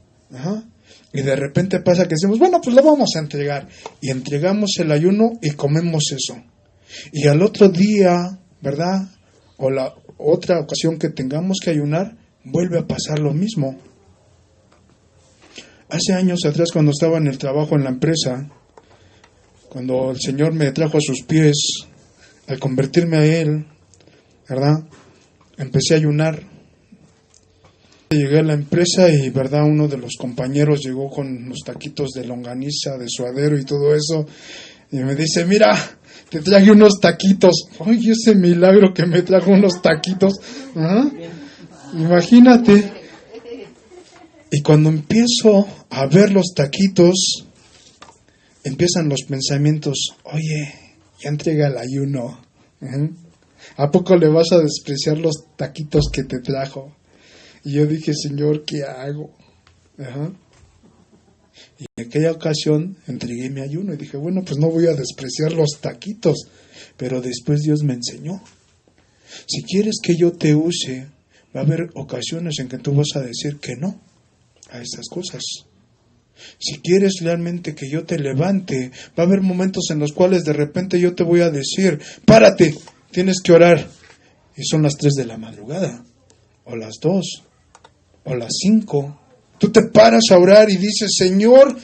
Y de repente pasa que decimos: bueno, pues lo vamos a entregar. Y entregamos el ayuno y comemos eso. Y al otro día, ¿verdad?, o la otra ocasión que tengamos que ayunar, vuelve a pasar lo mismo. Hace años atrás, cuando estaba en el trabajo en la empresa, cuando el Señor me trajo a sus pies, al convertirme a Él, ¿verdad?, empecé a ayunar. Llegué a la empresa y, ¿verdad?, uno de los compañeros llegó con los taquitos de longaniza, de suadero y todo eso, y me dice: mira, te traje unos taquitos. Ay, ese milagro que me trajo unos taquitos. Imagínate. Y cuando empiezo a ver los taquitos, empiezan los pensamientos: oye, ya entrega el ayuno. ¿A poco le vas a despreciar los taquitos que te trajo? Y yo dije: Señor, ¿qué hago? Y en aquella ocasión entregué mi ayuno y dije: bueno, pues no voy a despreciar los taquitos. Pero después Dios me enseñó: si quieres que yo te use, va a haber ocasiones en que tú vas a decir que no a estas cosas. Si quieres realmente que yo te levante, va a haber momentos en los cuales de repente yo te voy a decir: párate, tienes que orar. Y son las 3 de la madrugada, o las 2, o las 5, Tú te paras a orar y dices, Señor,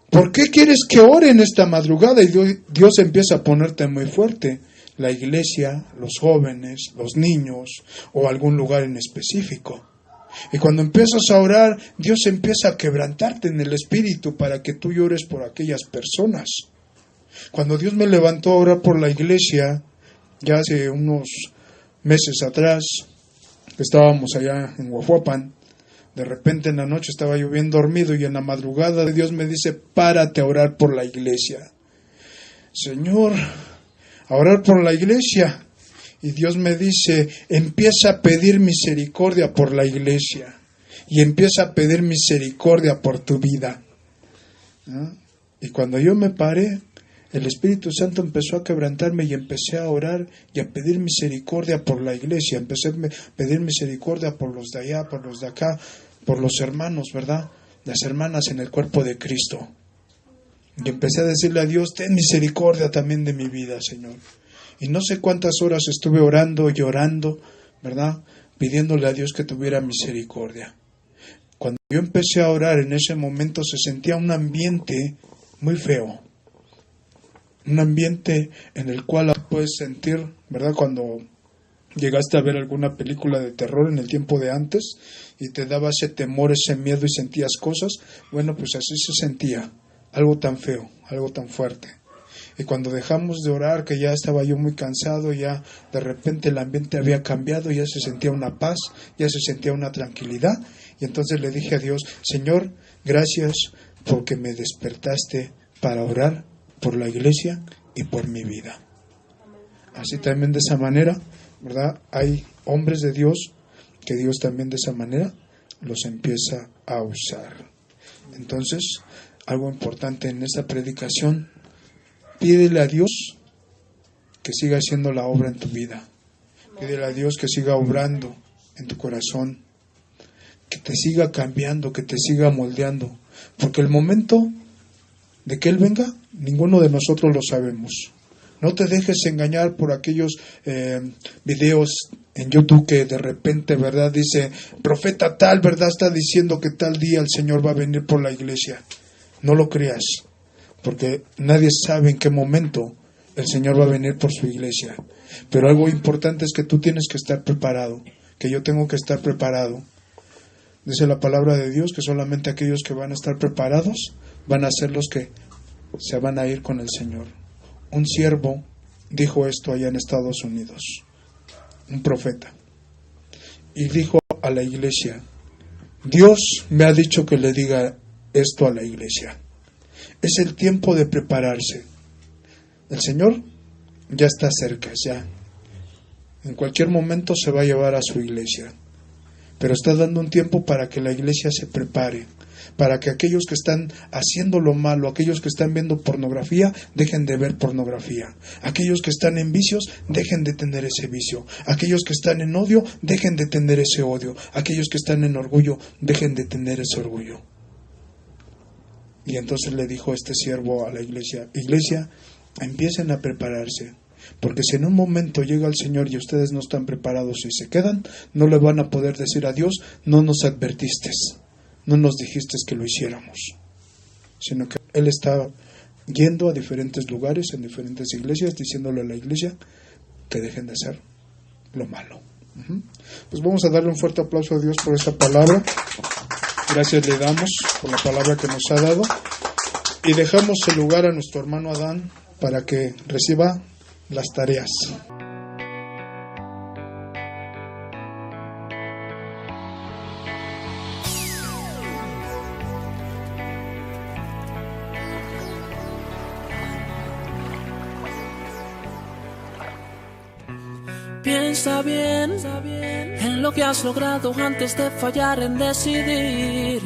¿por qué quieres que ore en esta madrugada? Y Dios empieza a ponerte muy fuerte. La iglesia, los jóvenes, los niños o algún lugar en específico. Y cuando empiezas a orar, Dios empieza a quebrantarte en el espíritu para que tú llores por aquellas personas. Cuando Dios me levantó a orar por la iglesia, ya hace unos meses atrás, que estábamos allá en Huajuapan, de repente en la noche estaba yo bien dormido y en la madrugada Dios me dice, párate a orar por la iglesia. Señor, a orar por la iglesia. Y Dios me dice, empieza a pedir misericordia por la iglesia. Y empieza a pedir misericordia por tu vida. ¿Ah? Y cuando yo me paré, el Espíritu Santo empezó a quebrantarme y empecé a orar y a pedir misericordia por la iglesia. Empecé a pedir misericordia por los de allá, por los de acá, por los hermanos, ¿verdad? Las hermanas en el cuerpo de Cristo. Y empecé a decirle a Dios, ten misericordia también de mi vida, Señor. Y no sé cuántas horas estuve orando, llorando, ¿verdad? Pidiéndole a Dios que tuviera misericordia. Cuando yo empecé a orar, en ese momento se sentía un ambiente muy feo. Un ambiente en el cual puedes sentir, ¿verdad? Cuando llegaste a ver alguna película de terror en el tiempo de antes y te daba ese temor, ese miedo y sentías cosas. Bueno, pues así se sentía. Algo tan feo, algo tan fuerte. Y cuando dejamos de orar, que ya estaba yo muy cansado, ya de repente el ambiente había cambiado, ya se sentía una paz, ya se sentía una tranquilidad. Y entonces le dije a Dios, Señor, gracias porque me despertaste para orar por la iglesia y por mi vida. Así también de esa manera, ¿verdad? Hay hombres de Dios que Dios también de esa manera los empieza a usar. Entonces, algo importante en esta predicación, pídele a Dios que siga haciendo la obra en tu vida. Pídele a Dios que siga obrando en tu corazón, que te siga cambiando, que te siga moldeando. Porque el momento de que Él venga, ninguno de nosotros lo sabemos. No te dejes engañar por aquellos videos en YouTube que de repente, ¿verdad? Dice, profeta tal, ¿verdad? Está diciendo que tal día el Señor va a venir por la iglesia. No lo creas, porque nadie sabe en qué momento el Señor va a venir por su iglesia. Pero algo importante es que tú tienes que estar preparado, que yo tengo que estar preparado. Dice la palabra de Dios que solamente aquellos que van a estar preparados van a ser los que se van a ir con el Señor. Un siervo dijo esto allá en Estados Unidos, un profeta, y dijo a la iglesia, Dios me ha dicho que le diga esto a la iglesia. Es el tiempo de prepararse. El Señor ya está cerca, ya. En cualquier momento se va a llevar a su iglesia. Pero está dando un tiempo para que la iglesia se prepare, para que aquellos que están haciendo lo malo, aquellos que están viendo pornografía, dejen de ver pornografía. Aquellos que están en vicios, dejen de tener ese vicio. Aquellos que están en odio, dejen de tener ese odio. Aquellos que están en orgullo, dejen de tener ese orgullo. Y entonces le dijo este siervo a la iglesia, iglesia, empiecen a prepararse. Porque si en un momento llega el Señor y ustedes no están preparados y se quedan, no le van a poder decir a Dios, no nos advertiste, no nos dijiste que lo hiciéramos. Sino que Él está yendo a diferentes lugares, en diferentes iglesias, diciéndole a la iglesia que dejen de hacer lo malo. Pues vamos a darle un fuerte aplauso a Dios por esta palabra. Gracias le damos por la palabra que nos ha dado. Y dejamos el lugar a nuestro hermano Adán para que reciba las tareas. Piensa bien en lo que has logrado antes de fallar en decidir.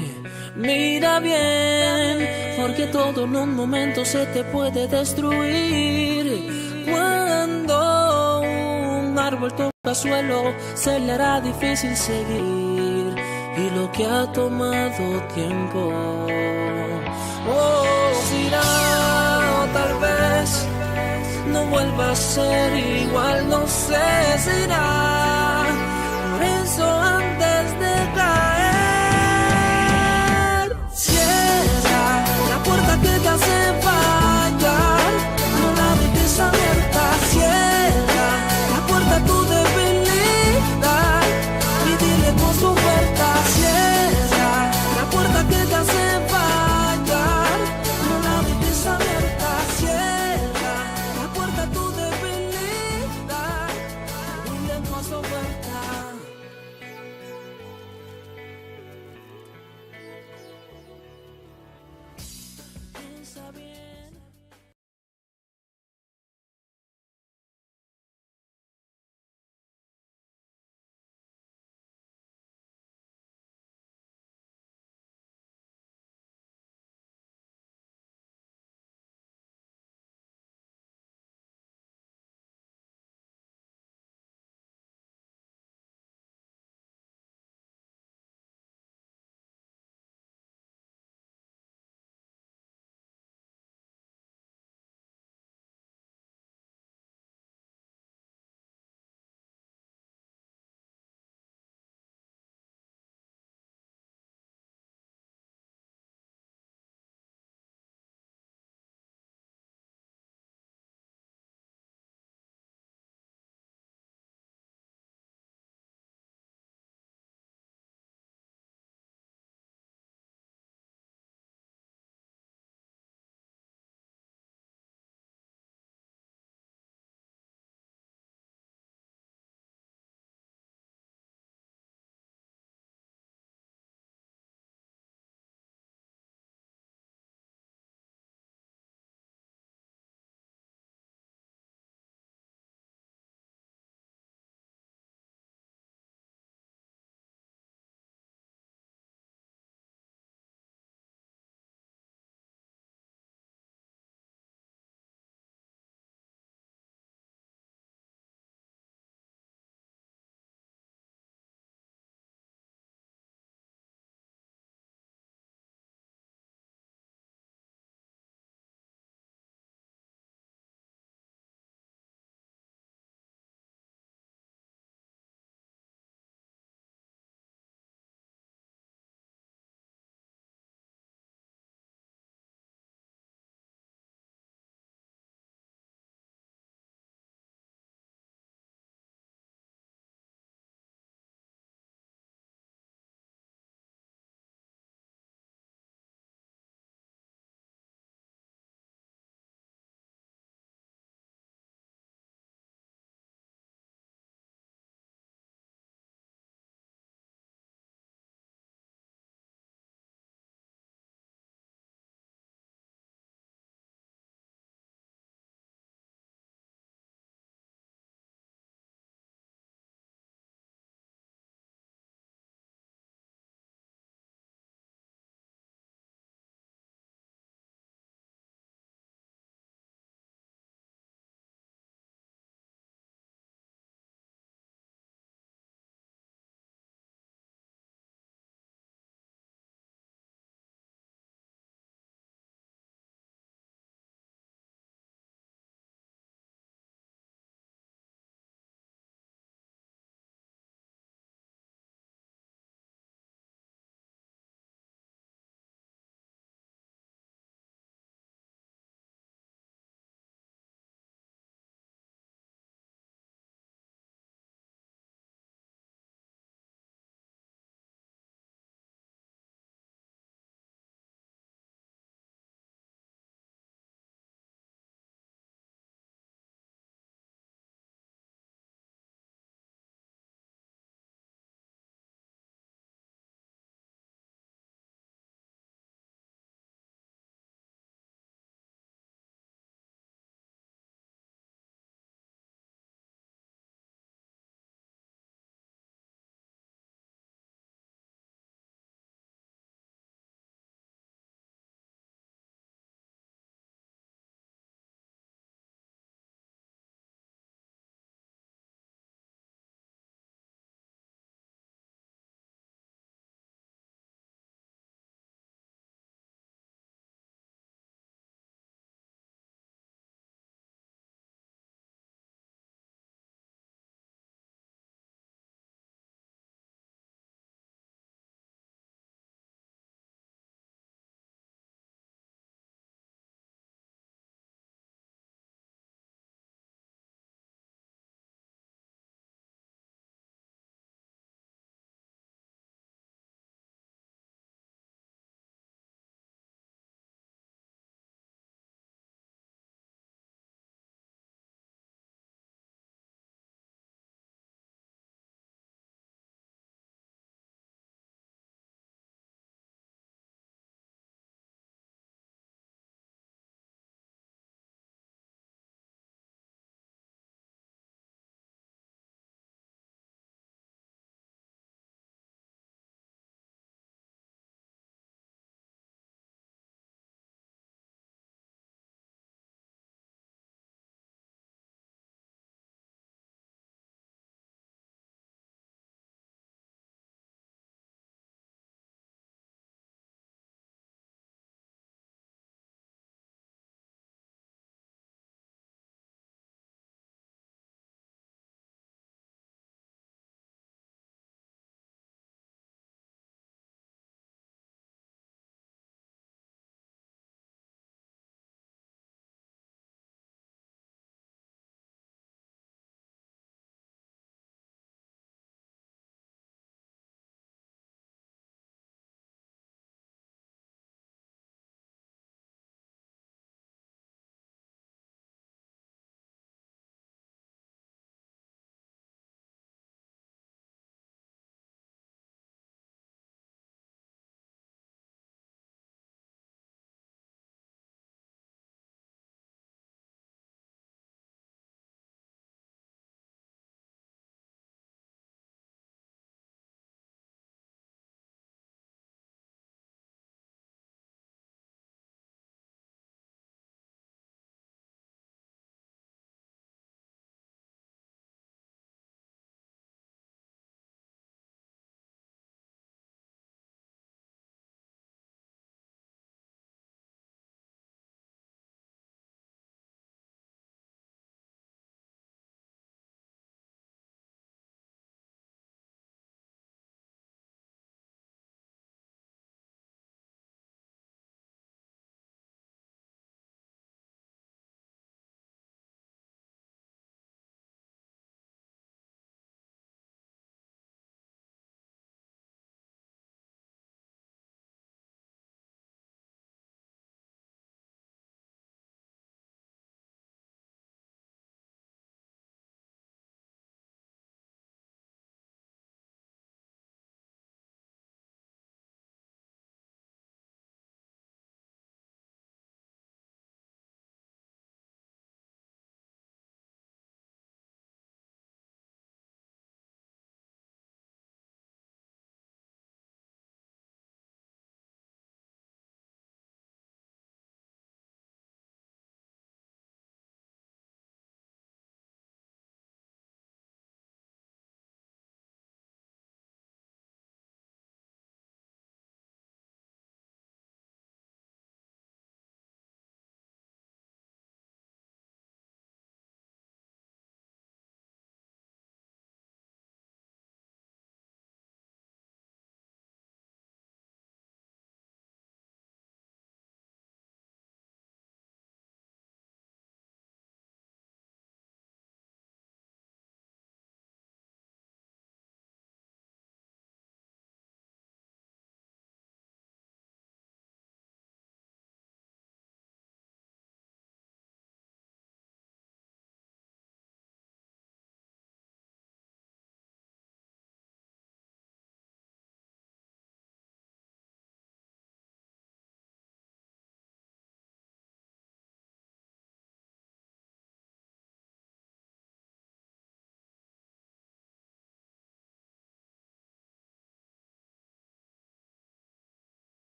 Mira bien, porque todo en un momento se te puede destruir. Cuando un árbol toca suelo, se le hará difícil seguir. Y lo que ha tomado tiempo, será o tal vez no vuelva a ser igual, no sé, será